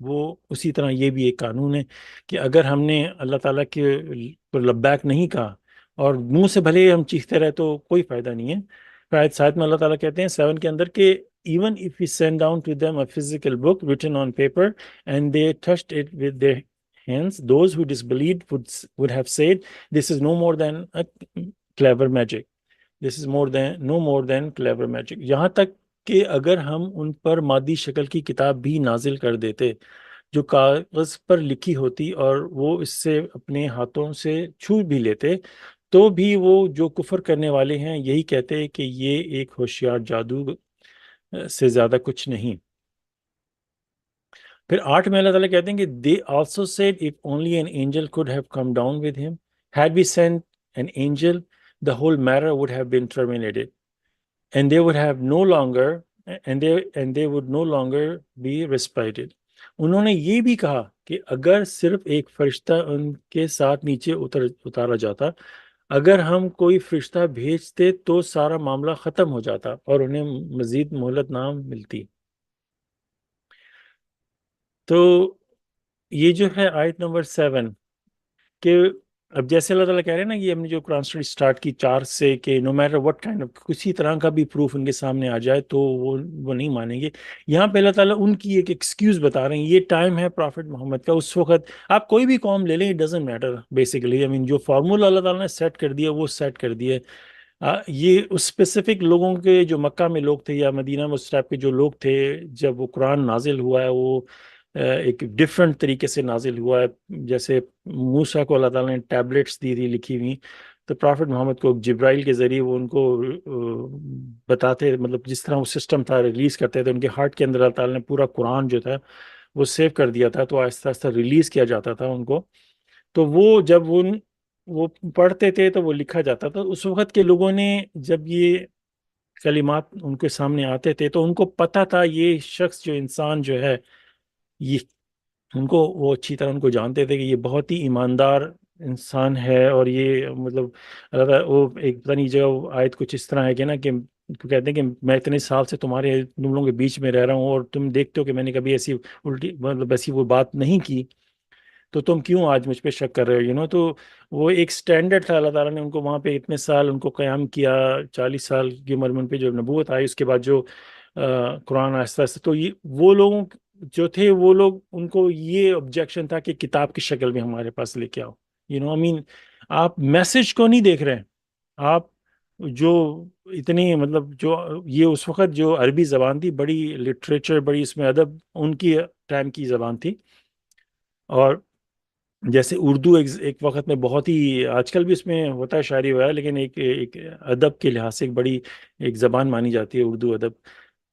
وہ اسی طرح یہ بھی ایک قانون ہے کہ اگر ہم نے اللہ تعالیٰ کے پر لبیک نہیں کہا اور منہ سے بھلے ہم چیختے رہے تو کوئی فائدہ نہیں ہے. آیت 7 میں اللہ تعالیٰ کہتے ہیں 7 کے اندر کہ even if we send down to them a physical book written on paper and they touched it with their hands, those who disbelieved would have said, this is no more than a clever magic. This is no more than clever magic. یہاں تک کہ اگر ہم ان پر مادی شکل کی کتاب بھی نازل کر دیتے جو کاغذ پر لکھی ہوتی اور وہ اس سے اپنے ہاتھوں سے چھو بھی لیتے، تو بھی وہ جو کفر کرنے والے ہیں یہی کہتے کہ یہ ایک ہوشیار جادو سے زیادہ کچھ نہیں. پھر 8 میں اللہ تعالیٰ کہتے ہیں کہ they also said if only an angel could have come down with him, had we sent an angel the whole matter would have been terminated and they would have no longer and they would no longer be respited. انہوں نے یہ بھی کہا کہ اگر صرف ایک فرشتہ ان کے ساتھ نیچے اتارا جاتا، اگر ہم کوئی فرشتہ بھیجتے تو سارا معاملہ ختم ہو جاتا اور انہیں مزید مہلت نہ ملتی. تو یہ جو ہے آیت نمبر 7 کہ اب جیسے اللہ تعالیٰ کہہ رہے ہیں نا، یہ ہم نے جو قرآن اسٹڈی اسٹارٹ کی 4 سے کہ no matter what kind of کسی طرح کا بھی پروف ان کے سامنے آ جائے تو وہ نہیں مانیں گے. یہاں پہ اللہ تعالیٰ ان کی ایک ایکسکیوز بتا رہے ہیں. یہ ٹائم ہے پرافٹ محمد کا. اس وقت آپ کوئی بھی قوم لے لیں، اٹ ڈزنٹ میٹر بیسیکلی. جو فارمولا اللہ تعالیٰ نے سیٹ کر دیا وہ سیٹ کر دیا. یہ اس اسپیسیفک لوگوں کے جو مکہ میں لوگ تھے یا مدینہ میں اس ٹائپ کے جو لوگ تھے، جب وہ قرآن نازل ہوا ہے وہ ایک ڈفرینٹ طریقے سے نازل ہوا ہے. جیسے موسیٰ کو اللہ تعالیٰ نے ٹیبلٹس دی تھی لکھی ہوئی، تو پرافٹ محمد کو جبرائیل کے ذریعے وہ ان کو بتاتے، مطلب جس طرح وہ سسٹم تھا ریلیز کرتے تھے. ان کے ہارٹ کے اندر اللہ تعالیٰ نے پورا قرآن جو تھا وہ سیو کر دیا تھا، تو آہستہ آہستہ ریلیز کیا جاتا تھا ان کو. تو وہ جب وہ پڑھتے تھے تو وہ لکھا جاتا تھا. اس وقت کے لوگوں نے جب یہ کلمات ان کے سامنے آتے تھے تو ان کو پتہ تھا یہ شخص جو انسان جو ہے، یہ ان کو وہ اچھی طرح ان کو جانتے تھے کہ یہ بہت ہی ایماندار انسان ہے. اور یہ مطلب اللہ تعالیٰ وہ ایک پتہ نہیں جگہ آیت کچھ اس طرح ہے کہ نا کہ کہتے ہیں کہ میں اتنے سال سے تم لوگوں کے بیچ میں رہ رہا ہوں اور تم دیکھتے ہو کہ میں نے کبھی ایسی الٹی مطلب ایسی وہ بات نہیں کی، تو تم کیوں آج مجھ پہ شک کر رہے ہو؟ تو وہ ایک سٹینڈرڈ تھا. اللہ تعالیٰ نے ان کو وہاں پہ اتنے سال ان کو قیام کیا. 40 سال کی عمر میں ان پہ جو نبوت آئی، اس کے بعد جو قرآن آہستہ آہستہ، تو یہ وہ لوگوں جو تھے وہ لوگ ان کو یہ آبجیکشن تھا کہ کتاب کی شکل میں ہمارے پاس لے کے آؤ. آپ میسج کو نہیں دیکھ رہے ہیں. آپ جو اتنی مطلب جو یہ اس وقت جو عربی زبان تھی، بڑی لٹریچر، بڑی اس میں ادب ان کی ٹائم کی زبان تھی. اور جیسے اردو ایک وقت میں بہت ہی، آج کل بھی اس میں ہوتا ہے شاعری وغیرہ، لیکن ایک ادب کے لحاظ سے ایک بڑی ایک زبان مانی جاتی ہے اردو ادب.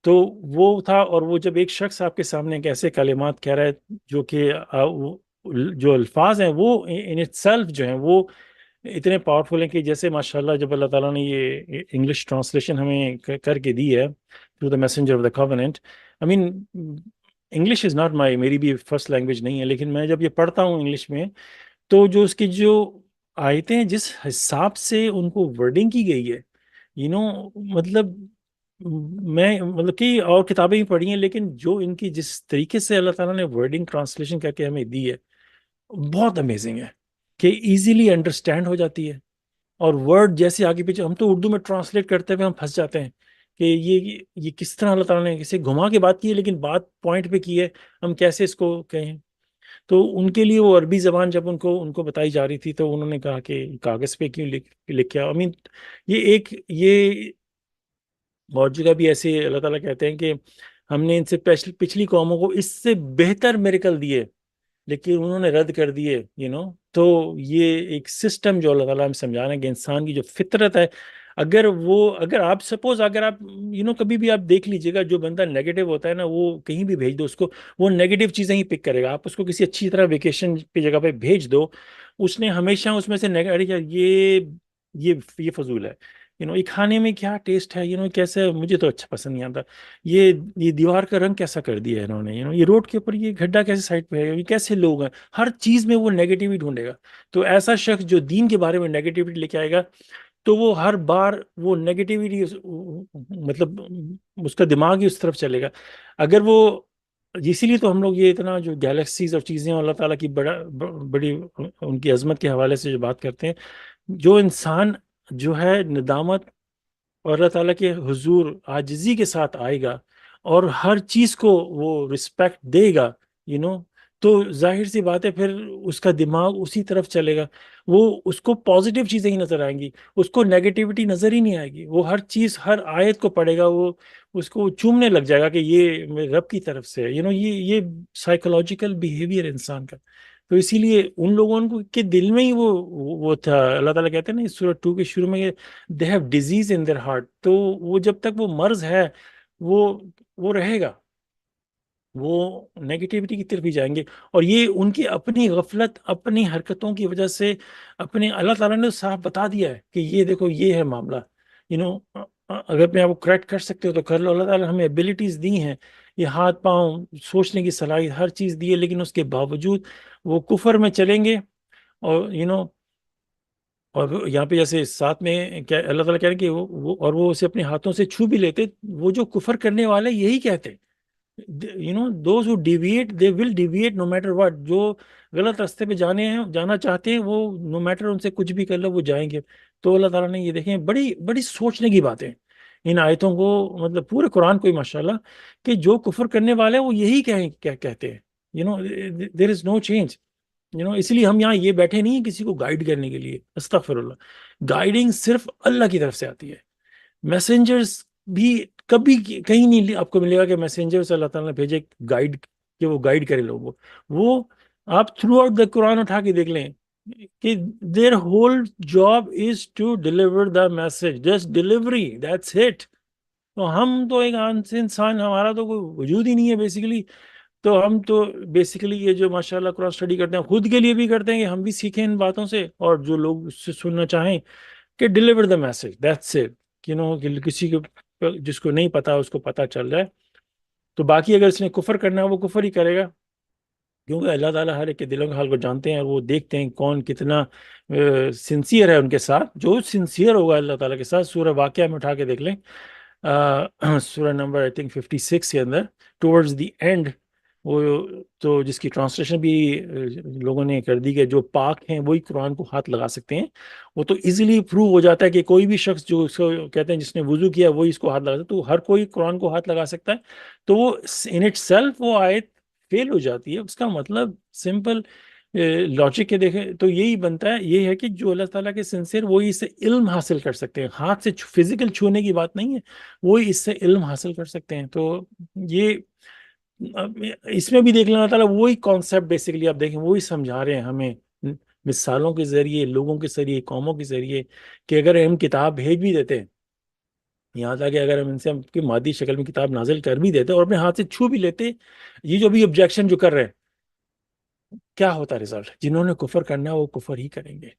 تو وہ تھا. اور وہ جب ایک شخص آپ کے سامنے ایک ایسے کلمات کہہ رہا ہے جو کہ جو الفاظ ہیں وہ ان اٹ سیلف جو ہیں وہ اتنے پاورفل ہیں کہ جیسے ماشاءاللہ جب اللہ تعالیٰ نے یہ انگلش ٹرانسلیشن ہمیں کر کے دی ہے through the messenger of the covenant. English is not میری بھی فرسٹ لینگویج نہیں ہے، لیکن میں جب یہ پڑھتا ہوں انگلش میں تو جو اس کی جو آیتیں ہیں جس حساب سے ان کو ورڈنگ کی گئی ہے، مطلب میں مطلب کہ اور کتابیں بھی پڑھی ہیں، لیکن جو ان کی جس طریقے سے اللہ تعالیٰ نے ورڈنگ ٹرانسلیشن کر کے ہمیں دی ہے بہت امیزنگ ہے کہ ایزیلی انڈرسٹینڈ ہو جاتی ہے. اور ورڈ جیسے آگے پیچھے، ہم تو اردو میں ٹرانسلیٹ کرتے ہوئے ہم پھنس جاتے ہیں کہ یہ کس طرح اللہ تعالیٰ نے کسے گھما کے بات کی ہے، لیکن بات پوائنٹ پہ کی ہے، ہم کیسے اس کو کہیں. تو ان کے لیے وہ عربی زبان جب ان کو بتائی جا رہی تھی تو انہوں نے کہا کہ کاغذ پہ کیوں لکھا. یہ اور جگہ بھی ایسے اللہ تعالیٰ کہتے ہیں کہ ہم نے ان سے پچھلی قوموں کو اس سے بہتر میریکل دیے لیکن انہوں نے رد کر دیے تو یہ ایک سسٹم جو اللہ تعالیٰ ہمیں سمجھا رہے ہیں کہ انسان کی جو فطرت ہے، اگر آپ سپوز اگر آپ کبھی بھی آپ دیکھ لیجئے گا، جو بندہ نیگیٹو ہوتا ہے نا، وہ کہیں بھی بھیج دو اس کو، وہ نیگیٹو چیزیں ہی پک کرے گا. آپ اس کو کسی اچھی طرح ویکیشن پہ جگہ پہ بھیج دو، اس نے ہمیشہ اس میں سے یہ فضول ہے، یہ کھانے میں کیا ٹیسٹ ہے، کیسے، مجھے تو اچھا پسند نہیں آتا، یہ دیوار کا رنگ کیسا کر دیا ہے انہوں نے، یہ روڈ کے اوپر یہ گڈھا کیسے سائڈ پہ ہے، یہ کیسے لوگ ہیں. ہر چیز میں وہ نیگیٹیوٹی ڈھونڈے گا. تو ایسا شخص جو دین کے بارے میں نیگیٹیوٹی لے کے آئے گا، تو وہ ہر بار وہ نیگیٹیوٹی مطلب اس کا دماغ ہی اس طرف چلے گا. اگر وہ اسی لیے تو ہم لوگ یہ اتنا جو گیلیکسیز اور چیزیں اللہ تعالیٰ کی بڑی ان کی عظمت کے حوالے سے جو بات کرتے ہیں، جو انسان جو ہے ندامت اور اللہ تعالیٰ کے حضور عاجزی کے ساتھ آئے گا اور ہر چیز کو وہ respect they God, you know تو ظاہر سی بات ہے پھر اس کا دماغ اسی طرف چلے گا. وہ اس کو پازیٹیو چیزیں ہی نظر آئیں گی، اس کو نیگیٹیوٹی نظر ہی نہیں آئے گی. وہ ہر چیز، ہر آیت کو پڑھے گا، وہ اس کو چومنے لگ جائے گا کہ یہ میرے رب کی طرف سے ہے. یہ سائیکولوجیکل بیہیویئر انسان کا. تو اسی لیے ان لوگوں کے دل میں ہی وہ تھا. اللہ تعالیٰ کہتے ہیں نا سورہ 2 کے شروع میں، they have disease in their heart. تو وہ جب تک وہ مرض ہے، وہ وہ رہے گا، وہ نیگیٹیوٹی کی طرف ہی جائیں گے. اور یہ ان کی اپنی غفلت، اپنی حرکتوں کی وجہ سے، اللہ تعالیٰ نے صاف بتا دیا ہے کہ یہ دیکھو یہ ہے معاملہ. اگر اپنے آپ کو کریکٹ کر سکتے ہو تو کر لو. اللہ تعالیٰ ہمیں ایبیلٹیز دی ہیں، یہ ہاتھ پاؤں، سوچنے کی صلاحیت، ہر چیز دی ہے، لیکن اس کے باوجود وہ کفر میں چلیں گے. اور اور یہاں پہ جیسے ساتھ میں کیا اللہ تعالیٰ کہہ رہے ہیں کہ وہ اسے اپنے ہاتھوں سے چھو بھی لیتے. وہ جو کفر کرنے والے یہی کہتے ہیں، those who deviate they will deviate no matter what. جو غلط راستے پہ جانا چاہتے ہیں، وہ نو میٹر ان سے کچھ بھی کر لو، وہ جائیں گے. تو اللہ تعالیٰ نے یہ دیکھیں بڑی بڑی سوچنے کی باتیں ان آیتوں کو، مطلب پورے قرآن کو ہی ماشاءاللہ، کہ جو کفر کرنے والے ہیں وہ یہی کہتے ہیں. دیر از نو چینج. اس لیے ہم یہاں یہ بیٹھے نہیں ہیں کسی کو گائیڈ کرنے کے لیے، استغفر اللہ. گائیڈنگ صرف اللہ کی طرف سے آتی ہے. میسنجرز بھی کبھی کہیں نہیں آپ کو ملے گا کہ میسنجر سے اللہ تعالیٰ نے بھیجے گائیڈ، کہ وہ گائیڈ کرے لوگوں کو. وہ آپ تھرو آؤٹ دا قرآن اٹھا کے دیکھ لیں کہ their whole job is to deliver the message, just delivery, that's it. تو ہم تو ایک انسان، ہمارا تو کوئی وجود ہی نہیں ہے بیسیکلی. تو ہم تو بیسیکلی یہ جو ماشاءاللہ قرآن اسٹڈی کرتے ہیں، خود کے لیے بھی کرتے ہیں کہ ہم بھی سیکھیں ان باتوں سے، اور جو لوگ اس سے سننا چاہیں کہ deliver the message, that's it. کہ کسی کو جس کو نہیں پتا اس کو پتا چل جائے. تو باقی اگر اس نے کفر کرنا ہے وہ کفر ہی کرے گا، کیونکہ اللہ تعالیٰ ہر ایک کے دلوں کے حال کو جانتے ہیں، اور وہ دیکھتے ہیں کون کتنا سنسیئر ہے ان کے ساتھ. جو سنسیئر ہوگا اللہ تعالیٰ کے ساتھ، سورہ واقعہ میں اٹھا کے دیکھ لیں، سورہ نمبر آئی تھنک 56 کے اندر ٹورڈز دی اینڈ، وہ تو جس کی ٹرانسلیشن بھی لوگوں نے کر دی کہ جو پاک ہیں وہی قرآن کو ہاتھ لگا سکتے ہیں. وہ تو ایزیلی پروو ہو جاتا ہے کہ کوئی بھی شخص جو اس کو کہتے ہیں جس نے وضو کیا وہی اس کو ہاتھ لگا سکتا ہے، تو ہر کوئی قرآن کو ہاتھ لگا سکتا ہے. تو وہ ان اٹ سیلف وہ آیت فیل ہو جاتی ہے. اس کا مطلب سمپل لاجک کے دیکھیں تو یہی بنتا ہے، یہ ہے کہ جو اللہ تعالیٰ کے سنسیر وہی اس سے علم حاصل کر سکتے ہیں. ہاتھ سے فزیکل چھونے کی بات نہیں ہے، وہی اس سے علم حاصل کر سکتے ہیں. تو یہ اس میں بھی دیکھ لینا تعالیٰ وہی کانسیپٹ بیسیکلی آپ دیکھیں وہی سمجھا رہے ہیں ہمیں مثالوں کے ذریعے، لوگوں کے ذریعے، قوموں کے ذریعے، کہ اگر ہم کتاب بھیج بھی دیتے ہیں، یہاں تک کہ اگر ہم ان سے مادی شکل میں کتاب نازل کر بھی دیتے اور اپنے ہاتھ سے چھو بھی لیتے، یہ جو بھی آبجیکشن جو کر رہے ہیں، کیا ہوتا رزلٹ؟ جنہوں نے کفر کرنا ہے وہ کفر ہی کریں گے.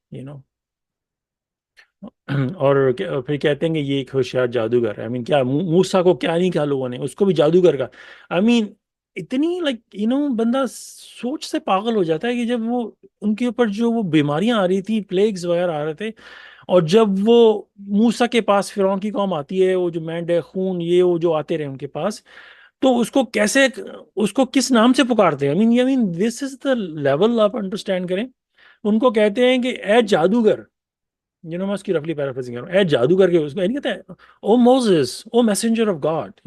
اور پھر کہتے ہیں کہ یہ ایک ہوشیار جادوگر ہے. کیا موسیٰ کو کیا نہیں کہا لوگوں نے، اس کو بھی جادوگر کا. اتنی بندہ سوچ سے پاگل ہو جاتا ہے کہ جب وہ ان کے اوپر جو وہ بیماریاں آ رہی تھی، پلیگز وغیرہ آ رہے تھے، اور جب وہ موسیٰ کے پاس فرعون کی قوم آتی ہے، وہ جو مینڈے خون یہ وہ جو آتے رہے ان کے پاس، تو اس کو کس نام سے پکارتے ہیں؟ دس از دا لیول آپ انڈرسٹینڈ کریں. ان کو کہتے ہیں کہ اے جادوگر، میں اس کی رفلی پیرافریزنگ کر رہا ہوں، اے جادوگر کے، اس کو نہیں کہتا ہے O Moses, O messenger of God,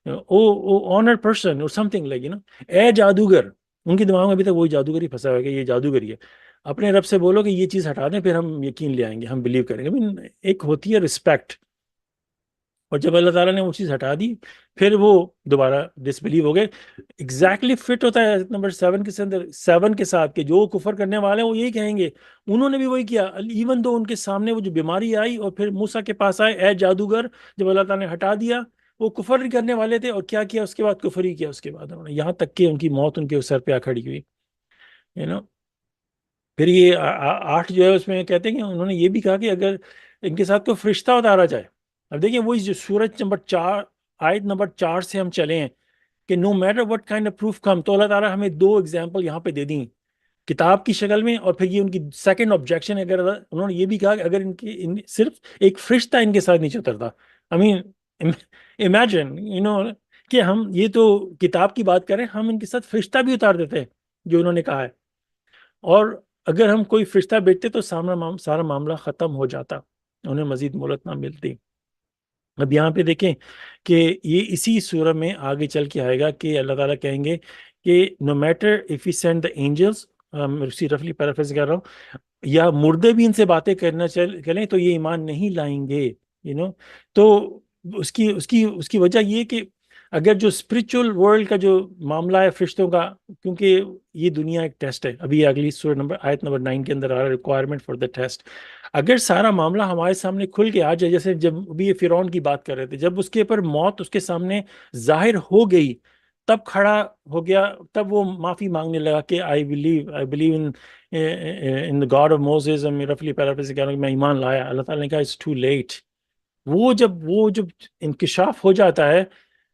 O honour person اور سم تھنگ لائک اے جادوگر. ان کے دماغ میں ابھی تک وہی جادوگر ہی پھنسا ہوا ہے کہ یہ جادوگر ہی ہے. اپنے رب سے بولو کہ یہ چیز ہٹا دیں، پھر ہم یقین لے آئیں گے، ہم بلیو کریں گے. ایک ہوتی ہے رسپیکٹ، اور جب اللہ تعالیٰ نے وہ چیز ہٹا دی پھر وہ دوبارہ ڈس بلیو ہو گئے. ایگزیکٹلی فٹ ہوتا ہے نمبر 7 کے اندر 7 کے ساتھ کہ جو کفر کرنے والے ہیں وہ یہی کہیں گے. انہوں نے بھی وہی کیا ایون دو ان کے سامنے وہ جو بیماری آئی اور پھر موسیٰ کے پاس آئے اے جادوگر. جب اللہ تعالیٰ نے ہٹا دیا وہ کفر ہی کرنے والے تھے اور کیا کیا اس کے بعد کفر ہی کیا اس کے بعد انہوں نے, یہاں تک کہ ان کی موت ان کے سر پہ آ کھڑی ہوئی. یو نو پھر یہ 8 جو ہے اس میں کہتے ہیں کہ انہوں نے یہ بھی کہا کہ اگر ان کے ساتھ کوئی فرشتہ اتارا جائے. اب دیکھیں وہی جو سورج نمبر 4 آیت نمبر 4 سے ہم چلے ہیں کہ no matter what kind of proof come, تو اللہ تعالیٰ ہمیں 2 ایگزامپل یہاں پہ دے دیں کتاب کی شکل میں. اور پھر یہ ان کی سیکنڈ آبجیکشن, اگر انہوں نے یہ بھی کہا کہ اگر صرف ایک فرشتہ ان کے ساتھ نیچے اترتا. آئی مین امیجن کہ ہم یہ تو کتاب کی بات کریں, ہم ان کے ساتھ فرشتہ بھی اتار دیتے جو انہوں نے کہا ہے, اور اگر ہم کوئی فرشتہ بیچتے تو سارا معاملہ ختم ہو جاتا, انہیں مزید مہلت نہ ملتی. اب یہاں پہ دیکھیں کہ یہ اسی سورہ میں آگے چل کے آئے گا کہ اللہ تعالیٰ کہیں گے کہ no matter if you send the angels, اسی رفلی پیرافریز کر رہا ہوں, یا مردے بھی ان سے باتیں کرنا چلیں تو یہ ایمان نہیں لائیں گے. تو اس کی وجہ یہ کہ اگر جو اسپرچل ورلڈ کا جو معاملہ ہے فرشتوں کا, کیونکہ یہ دنیا ایک ٹیسٹ ہے, ابھی اگلی سورہ آیت نمبر 9 کے اندر آ رہا ہے ریکوائرمنٹ فار دا ٹیسٹ. اگر سارا معاملہ ہمارے سامنے کھل کے آ جائے, جیسے جب ابھی یہ فرعون کی بات کر رہے تھے, جب اس کے اوپر موت اس کے سامنے ظاہر ہو گئی تب کھڑا ہو گیا, تب وہ معافی مانگنے لگا کہ I believe in the God of Moses, رفلی پیرافریز کہہ رہا ہوں, میں ایمان لایا. اللہ تعالیٰ نے کہا اٹس ٹو لیٹ. وہ جب انکشاف ہو جاتا ہے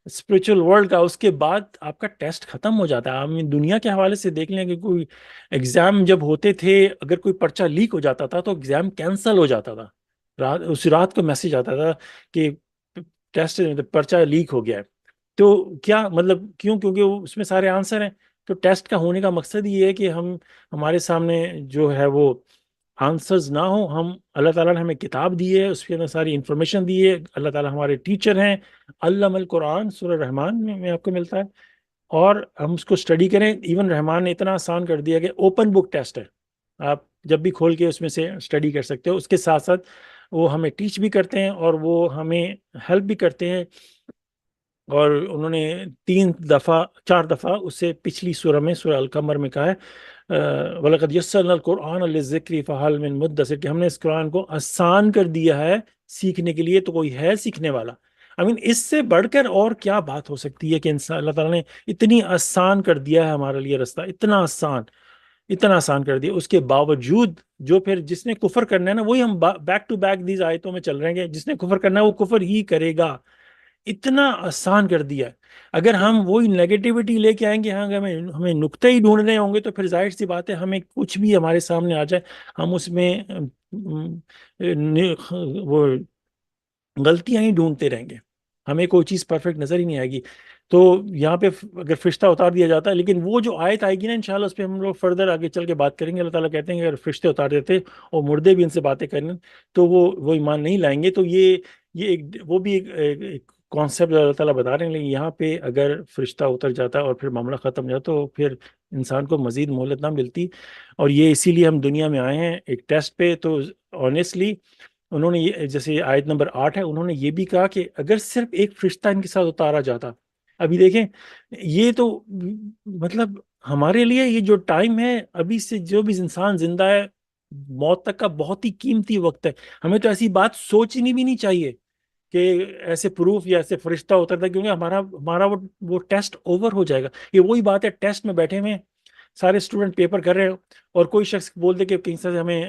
اسپرچل ورلڈ کا, اس کے بعد آپ کا ٹیسٹ ختم ہو جاتا ہے. ہم دنیا کے حوالے سے دیکھ لیں کہ کوئی ایگزام جب ہوتے تھے, اگر کوئی پرچہ لیک ہو جاتا تھا تو ایگزام کینسل ہو جاتا تھا. اس رات کو میسج آتا تھا کہ ٹیسٹ پرچہ لیک ہو گیا ہے. تو کیا مطلب کیوں؟ کیونکہ اس میں سارے آنسر ہیں. تو ٹیسٹ کا ہونے کا مقصد یہ ہے کہ ہمارے سامنے جو ہے وہ آنسرز نہ ہوں. اللہ تعالیٰ نے ہمیں کتاب دی ہے, اس کے اندر ساری انفارمیشن دی ہے. اللہ تعالیٰ ہمارے ٹیچر ہیں. علم القرآن سورہ رحمان میں آپ کو ملتا ہے, اور ہم اس کو اسٹڈی کریں. ایون رحمان نے اتنا آسان کر دیا کہ اوپن بک ٹیسٹ ہے, آپ جب بھی کھول کے اس میں سے اسٹڈی کر سکتے ہو. اس کے ساتھ ساتھ وہ ہمیں ٹیچ بھی کرتے ہیں اور وہ ہمیں ہیلپ بھی کرتے ہیں. اور انہوں نے 4 دفعہ اس سے پچھلی سورہ میں سورہ القمر میں کہا ہے وَلَقَدْ يَسَّرْنَا الْقُرْآنَ لِلذِّكْرِ فَهَلْ مِن مُدَّكِرٍ, کہ ہم نے اس قرآن کو آسان کر دیا ہے سیکھنے کے لیے, تو کوئی ہے سیکھنے والا. اس سے بڑھ کر اور کیا بات ہو سکتی ہے کہ انسان اللہ تعالیٰ نے اتنی آسان کر دیا ہے ہمارے لیے رستہ, اتنا آسان کر دیا. اس کے باوجود جو پھر جس نے کفر کرنا ہے نا, وہی ہم بیک ٹو بیک دیز آیتوں میں چل رہے ہیں کہ جس نے کفر کرنا ہے وہ کفر ہی کرے گا. اتنا آسان کر دیا ہے. اگر ہم وہی نیگیٹیوٹی لے کے آئیں گے, ہمیں نقطے ہی ڈھونڈنے ہوں گے, تو پھر ظاہر سی بات ہے ہمیں کچھ بھی ہمارے سامنے آ جائے ہم اس میں وہ غلطیاں ہی ڈھونڈتے رہیں گے, ہمیں کوئی چیز پرفیکٹ نظر ہی نہیں آئے گی. تو یہاں پہ اگر فرشتہ اتار دیا جاتا ہے, لیکن وہ جو آیت آئے گی نا انشاءاللہ اس پہ ہم لوگ فردر آگے چل کے بات کریں گے. اللہ تعالیٰ کہتے ہیں کہ اگر فرشتے اتار دیتے اور مردے بھی ان سے باتیں کریں تو وہ ایمان نہیں لائیں گے. تو یہ وہ بھی ایک کانسیپٹ اللہ تعالیٰ بتا رہے ہیں. لیکن یہاں پہ اگر فرشتہ اتر جاتا اور پھر معاملہ ختم ہو جاتا تو پھر انسان کو مزید مہلت نہ ملتی. اور یہ اسی لیے ہم دنیا میں آئے ہیں ایک ٹیسٹ پہ. تو آنیسٹلی انہوں نے یہ, جیسے آیت نمبر 8 ہے, انہوں نے یہ بھی کہا کہ اگر صرف ایک فرشتہ ان کے ساتھ اتارا جاتا. ابھی دیکھیں یہ تو مطلب ہمارے لیے یہ جو ٹائم ہے ابھی سے, جو بھی انسان زندہ ہے موت تک کا بہت ہی قیمتی وقت ہے. ہمیں تو ایسی بات سوچنی بھی نہیں چاہیے کہ ایسے پروف یا ایسے فرشتہ اترتا ہے, کیونکہ ہمارا وہ ٹیسٹ اوور ہو جائے گا. یہ وہی بات ہے, ٹیسٹ میں بیٹھے ہوئے سارے اسٹوڈنٹ پیپر کر رہے ہو اور کوئی شخص بول دے کہ کہیں سے ہمیں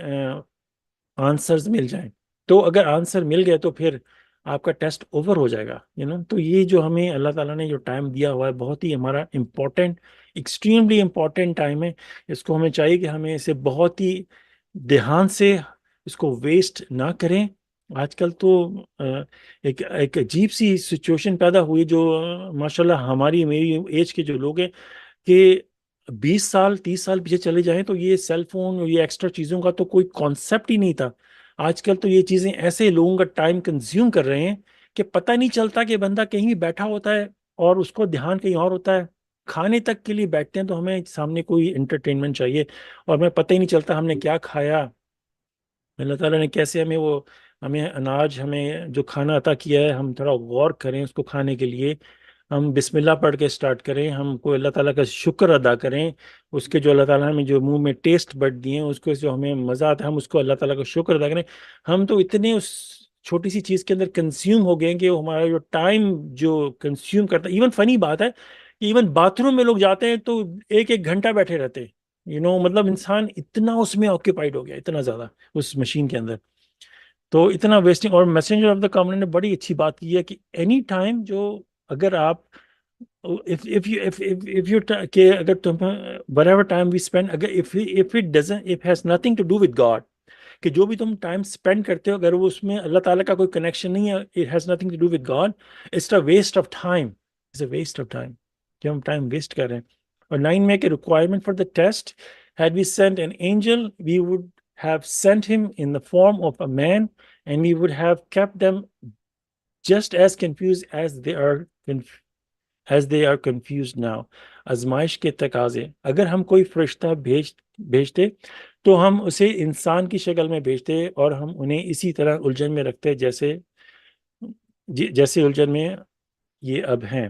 آنسرز مل جائیں, تو اگر آنسر مل گئے تو پھر آپ کا ٹیسٹ اوور ہو جائے گا. تو یہ جو ہمیں اللہ تعالیٰ نے جو ٹائم دیا ہوا ہے بہت ہی ہمارا امپورٹنٹ, ایکسٹریملی امپورٹنٹ ٹائم ہے. اس کو ہمیں چاہیے کہ ہمیں اسے بہت ہی دھیان سے اس کو ویسٹ نہ کریں. آج کل تو ایک عجیب سی سچویشن پیدا ہوئی جو ماشاءاللہ ہماری میری ایج کے جو لوگ ہیں کہ 20 سال 30 سال پیچھے چلے جائیں تو یہ سیل فون اور یہ ایکسٹرا چیزوں کا تو کوئی کانسیپٹ ہی نہیں تھا. آج کل تو یہ چیزیں ایسے لوگوں کا ٹائم کنزیوم کر رہے ہیں کہ پتہ نہیں چلتا کہ بندہ کہیں بھی بیٹھا ہوتا ہے اور اس کو دھیان کہیں اور ہوتا ہے. کھانے تک کے لیے بیٹھتے ہیں تو ہمیں سامنے کوئی انٹرٹینمنٹ چاہیے اور ہمیں پتہ ہی نہیں چلتا ہم نے کیا کھایا. اللہ تعالیٰ نے کیسے ہمیں وہ ہمیں اناج، ہمیں جو کھانا عطا کیا ہے، ہم تھوڑا غور کریں اس کو کھانے کے لیے، ہم بسم اللہ پڑھ کے سٹارٹ کریں، ہم کو اللہ تعالیٰ کا شکر ادا کریں، اس کے جو اللہ تعالیٰ نے جو منہ میں ٹیسٹ بڈ دیے ہیں، اس کو جو ہمیں مزہ آتا ہے، ہم اس کو اللہ تعالیٰ کا شکر ادا کریں۔ ہم تو اتنے اس چھوٹی سی چیز کے اندر کنزیوم ہو گئے ہیں کہ وہ ہمارا جو ٹائم جو کنزیوم کرتا ہے، ایون فنی بات ہے کہ ایون باتھ روم میں لوگ جاتے ہیں تو ایک ایک گھنٹہ بیٹھے رہتے ہیں، مطلب انسان اتنا اس میں آکوپائڈ ہو گیا، اتنا زیادہ اس مشین کے اندر، تو اتنا ویسٹنگ۔ اور میسنجر آف دا کامن نے بڑی اچھی بات کی ہے کہ اینی ٹائم جو اگر آپ if you کہ اگر تم whatever time we spend، اگر if it doesn't if has nothing to do with God، کہ جو بھی تم ٹائم اسپینڈ کرتے ہو اگر وہ اس میں اللہ تعالیٰ کا کوئی کنیکشن نہیں ہے، it has nothing to do with God، it's a waste of time، it's a waste of time کہ ہم ٹائم ویسٹ کر رہے ہیں۔ اور 9 میں کہ requirement for the test had we sent an angel we would have sent him in the form of a man and we would have kept them just as confused as they are confused now۔ آزمائش کے تقاضے، اگر ہم کوئی فرشتہ بھیجتے تو ہم اسے انسان کی شکل میں بھیجتے اور ہم انہیں اسی طرح الجھن میں رکھتے جیسے الجھن میں یہ اب ہیں۔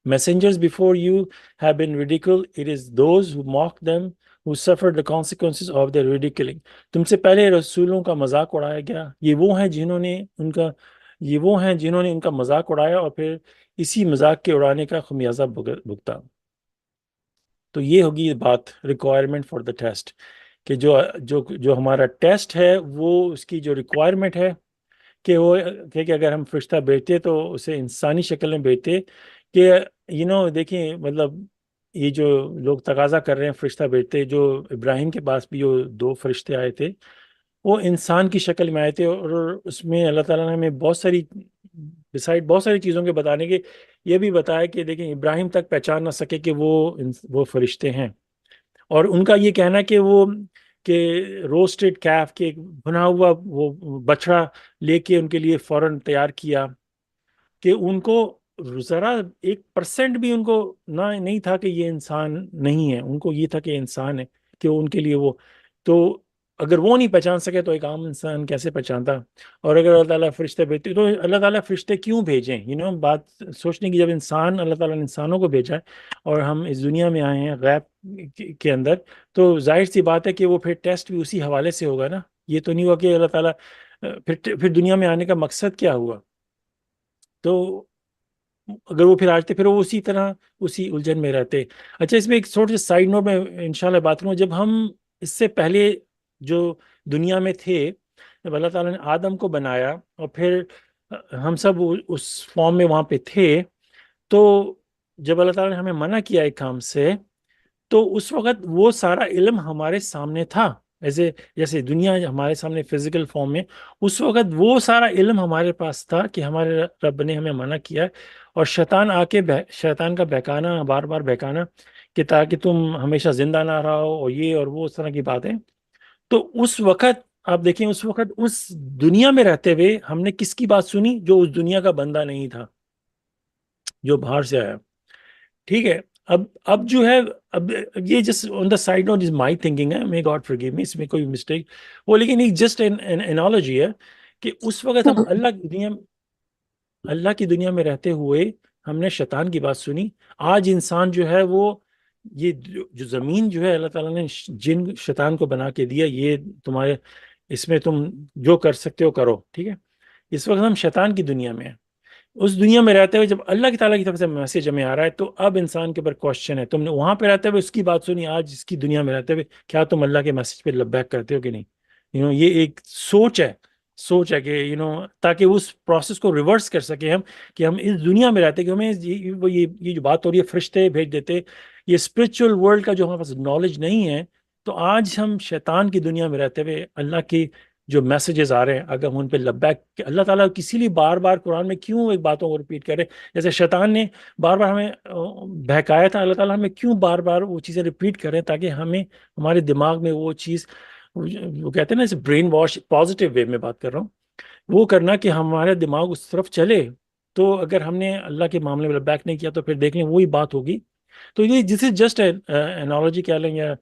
Messengers before you have been ridiculed. It is those who mock them who suffer the consequences of their ridiculing۔ تم سے پہلے رسولوں کا مذاق اڑایا گیا، یہ وہ ہیں جنہوں نے ان کا مذاق اڑایا اور پھر اسی مذاق کے اڑانے کا خمیازہ بھگتا۔ تو یہ ہوگی بات ریکوائرمنٹ فار دا ٹیسٹ، کہ جو ہمارا ٹیسٹ ہے وہ اس کی جو ریکوائرمنٹ ہے کہ وہ کہ اگر ہم فرشتہ بھیجتے تو اسے انسانی شکل میں بھیجتے، کہ دیکھیں مطلب یہ جو لوگ تقاضا کر رہے ہیں فرشتہ بھیجتے، جو ابراہیم کے پاس بھی جو 2 فرشتے آئے تھے وہ انسان کی شکل میں آئے تھے، اور اس میں اللہ تعالیٰ نے ہمیں بہت ساری چیزوں کے بتانے کے یہ بھی بتایا کہ دیکھیں ابراہیم تک پہچان نہ سکے کہ وہ فرشتے ہیں، اور ان کا یہ کہنا کہ روسٹڈ کیف کے بنا ہوا وہ بچڑا لے کے ان کے لیے فوراً تیار کیا، کہ ان کو ذرا 1% بھی ان کو نہیں تھا کہ یہ انسان نہیں ہے، ان کو یہ تھا کہ انسان ہے، کہ ان کے لیے وہ تو اگر وہ نہیں پہچان سکے تو ایک عام انسان کیسے پہچانتا؟ اور اگر اللہ تعالیٰ فرشتے بھیجتے تو اللہ تعالیٰ فرشتے کیوں بھیجیں؟ بات سوچنے کی، جب اللہ تعالیٰ نے انسانوں کو بھیجا ہے اور ہم اس دنیا میں آئے ہیں غیب کے اندر، تو ظاہر سی بات ہے کہ وہ پھر ٹیسٹ بھی اسی حوالے سے ہوگا نا۔ یہ تو نہیں ہوا کہ اللہ تعالیٰ پھر دنیا میں آنے کا مقصد کیا ہوا؟ تو اگر وہ پھر آجتے پھر وہ اسی الجھن میں رہتے۔ اچھا، اس میں ایک چھوٹے سے سائیڈ نوٹ میں انشاءاللہ بات کروں، جب ہم اس سے پہلے جو دنیا میں تھے، جب اللہ تعالیٰ نے آدم کو بنایا اور پھر ہم سب اس فارم میں وہاں پہ تھے، تو جب اللہ تعالیٰ نے ہمیں منع کیا ایک کام سے، تو اس وقت وہ سارا علم ہمارے سامنے تھا، جیسے دنیا ہمارے سامنے فزیکل فارم میں، اس وقت وہ سارا علم ہمارے پاس تھا کہ ہمارے رب نے ہمیں منع کیا، اور شیطان کا بہکانا، بار بار بہکانا کہ تاکہ تم ہمیشہ زندہ نہ رہو، اور یہ اور وہ اس طرح کی باتیں۔ تو اس وقت آپ دیکھیں، اس وقت اس دنیا میں رہتے ہوئے ہم نے کس کی بات سنی؟ جو اس دنیا کا بندہ نہیں تھا، جو باہر سے آیا۔ ٹھیک ہے، اب جو ہے، اب یہ just on the side note is my thinking ہے، مے گاڈ فرگیو می، اس میں کوئی مسٹیک وہ، لیکن ایک جسٹ این انالوجی ہے کہ اس وقت ہم اللہ کی دنیا میں رہتے ہوئے ہم نے شیطان کی بات سنی۔ آج انسان جو ہے وہ یہ جو زمین جو ہے اللہ تعالیٰ نے شیطان کو بنا کے دیا، یہ تمہارے اس میں تم جو کر سکتے ہو کرو، ٹھیک ہے۔ اس وقت ہم شیطان کی دنیا میں ہیں۔ اس دنیا میں رہتے ہوئے جب اللہ کی تعالیٰ کی طرف سے میسج ہمیں آ رہا ہے، تو اب انسان کے اوپر کوشچن ہے، تم نے وہاں پہ رہتے ہوئے اس کی بات سنی، آج اس کی دنیا میں رہتے ہوئے کیا تم اللہ کے میسج پہ لبیک کرتے ہو کہ نہیں؟ یہ ایک سوچ ہے کہ تاکہ اس پروسیس کو ریورس کر سکیں ہم، کہ ہم اس دنیا میں رہتے کہ ہمیں یہ جو بات ہو رہی ہے فرشتے بھیج دیتے، یہ اسپرچل ورلڈ کا جو ہمارے پاس نالج نہیں ہے، تو آج ہم شیطان کی دنیا میں رہتے ہوئے اللہ کی جو میسیجز آ رہے ہیں، اگر ہم ان پہ لبیک، اللہ تعالیٰ کسی لیے بار بار قرآن میں کیوں ایک باتوں کو ریپیٹ کرے؟ جیسے شیطان نے بار بار ہمیں بہکایا تھا، اللہ تعالیٰ ہمیں کیوں بار بار وہ چیزیں ریپیٹ کریں؟ تاکہ ہمارے دماغ میں وہ چیز، وہ کہتے ہیں نا اسے برین واش، پازیٹیو وے میں بات کر رہا ہوں، وہ کرنا کہ ہمارا دماغ اس طرف چلے۔ تو اگر ہم نے اللہ کے معاملے میں بیک نہیں کیا تو پھر دیکھ لیں وہی بات ہوگی۔ تو یہ جسے جسٹ انالوجی کہہ لیں یا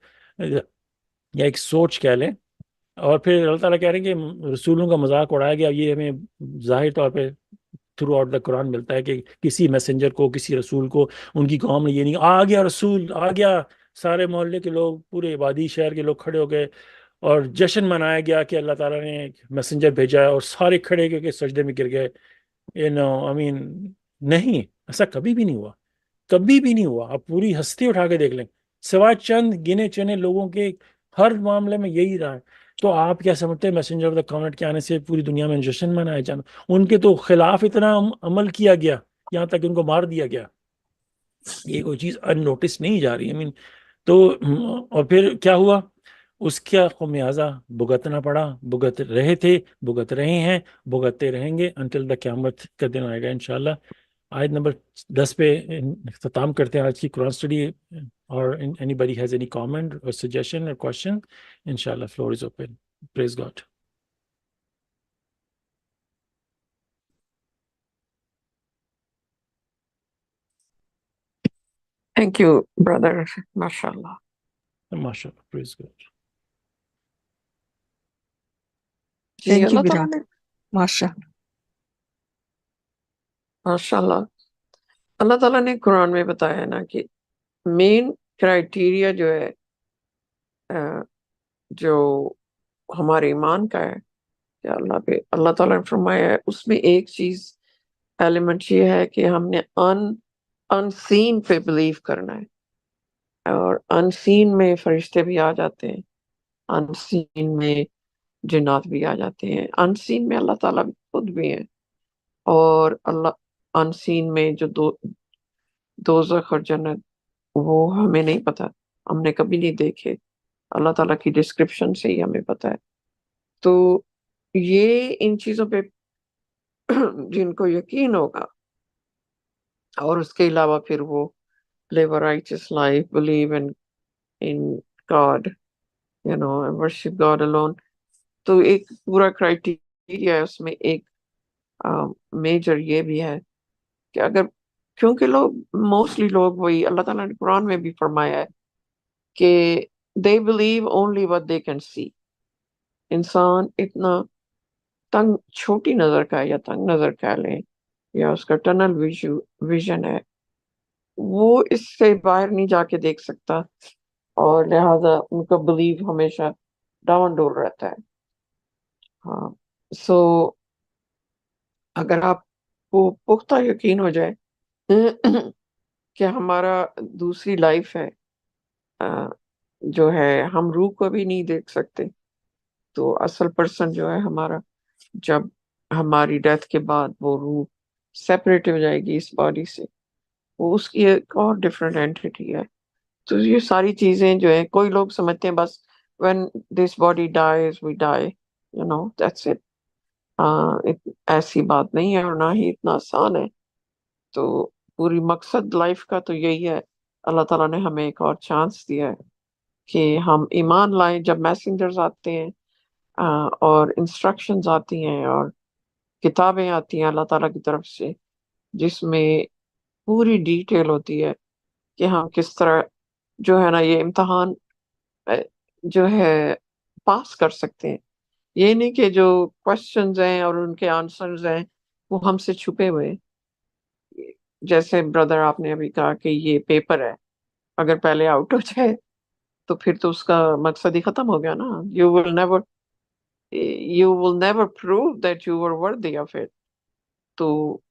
ایک سوچ کہہ لیں اور پھر اللہ تعالیٰ کہہ رہے ہیں کہ رسولوں کا مذاق اڑایا گیا. یہ ہمیں ظاہر طور پہ تھرو آؤٹ دا قرآن ملتا ہے کہ کسی میسنجر کو، کسی رسول کو ان کی قوم نے یہ نہیں، آ گیا رسول آ گیا، سارے محلے کے لوگ، پورے آبادی شہر کے لوگ کھڑے ہو گئے اور جشن منایا گیا کہ اللہ تعالیٰ نے ایک میسنجر بھیجا ہے، اور سارے کھڑے کر کے سجدے میں گر گئے. آئی مین نہیں، ایسا کبھی بھی نہیں ہوا، کبھی بھی نہیں ہوا. آپ پوری ہستی اٹھا کے دیکھ لیں، سوائے چند گنے چنے لوگوں کے، ہر معاملے میں یہی رہا ہے. تو آپ کیا سمجھتے ہیں میسنجر آف دا کامنٹ کے آنے سے پوری دنیا میں جشن منایا جانا؟ ان کے تو خلاف اتنا عمل کیا گیا، یہاں تک ان کو مار دیا گیا. یہ کوئی چیز ان نوٹس نہیں جا رہی. تو اور پھر کیا ہوا؟ اس کا خمیازہ بھگتنا پڑا. بھگت رہے تھے، بھگت رہے ہیں، بھگتتے رہیں گے انٹل دا قیامت کا دن آئے گا انشاءاللہ. آیت نمبر 10 پہ اختتام کرتے ہیں آج کی قرآن اسٹڈی. اور anybody has any comment اور سجیشن اور کوشچن؟ انشاءاللہ floor is open. Praise God. Thank you, brother. MashaAllah. ماشاءاللہ. Praise God. جی Thank you, اللہ Bira. تعالیٰ نے Masha. ماشاءاللہ اللہ تعالیٰ نے قرآن میں بتایا ہے نا کہ مین کرائٹیریا جو ہے جو ہمارے ایمان کا ہے کہ اللہ پہ اللہ تعالیٰ نے فرمایا ہے، اس میں ایک چیز ایلیمنٹ یہ ہے کہ ہم نے ان سین پہ بلیو کرنا ہے. اور ان سین میں فرشتے بھی آ جاتے ہیں، ان سین میں جنات بھی آ جاتے ہیں، ان سین میں اللہ تعالیٰ خود بھی ہیں. اور اللہ ان سین میں جو دوزخ اور جنت وہ ہمیں نہیں پتا، ہم نے کبھی نہیں دیکھے، اللہ تعالیٰ کی ڈسکرپشن سے ہی ہمیں پتا ہے. تو یہ ان چیزوں پہ جن کو یقین ہوگا، اور اس کے علاوہ پھر وہ live a righteous life, believe in God, worship God alone. تو ایک پورا کرائٹیریا ہے اس میں. ایک میجر یہ بھی ہے کہ اگر کیونکہ موسٹلی لوگ وہی اللہ تعالیٰ نے قرآن میں بھی فرمایا ہے کہ they believe only what they can see. انسان اتنا تنگ چھوٹی نظر کا ہے یا تنگ نظر کہہ لیں یا اس کا ٹنل ویژن ہے، وہ اس سے باہر نہیں جا کے دیکھ سکتا، اور لہذا ان کا بلیو ہمیشہ ڈاؤن ڈول رہتا ہے. ہاں سو اگر آپ کو پختہ یقین ہو جائے کہ ہمارا دوسری لائف ہے جو ہے ہم روح کو بھی نہیں دیکھ سکتے، تو اصل پرسن جو ہے ہمارا، جب ہماری ڈیتھ کے بعد وہ روح سیپریٹ ہو جائے گی اس باڈی سے، وہ اس کی ایک اور ڈفرینٹ اینٹیٹی ہے. تو یہ ساری چیزیں جو ہیں کوئی لوگ سمجھتے ہیں بس when this body dies we die, that's it. ایسی بات نہیں ہے اور نہ ہی اتنا آسان ہے. تو پوری مقصد لائف کا تو یہی ہے. اللہ تعالیٰ نے ہمیں ایک اور چانس دیا ہے کہ ہم ایمان لائیں. جب میسنجرز آتے ہیں اور انسٹرکشنز آتی ہیں اور کتابیں آتی ہیں اللہ تعالیٰ کی طرف سے، جس میں پوری ڈیٹیل ہوتی ہے کہ ہم کس طرح جو ہے نا یہ امتحان جو ہے پاس کر سکتے ہیں. یہ نہیں کہ جو کوشچنز ہیں اور ان کے آنسرز ہیں وہ ہم سے چھپے ہوئے. جیسے بردر آپ نے ابھی کہا کہ یہ پیپر ہے، اگر پہلے آؤٹ ہو جائے تو پھر تو اس کا مقصد ہی ختم ہو گیا نا. You will never prove that you were worthy of it. تو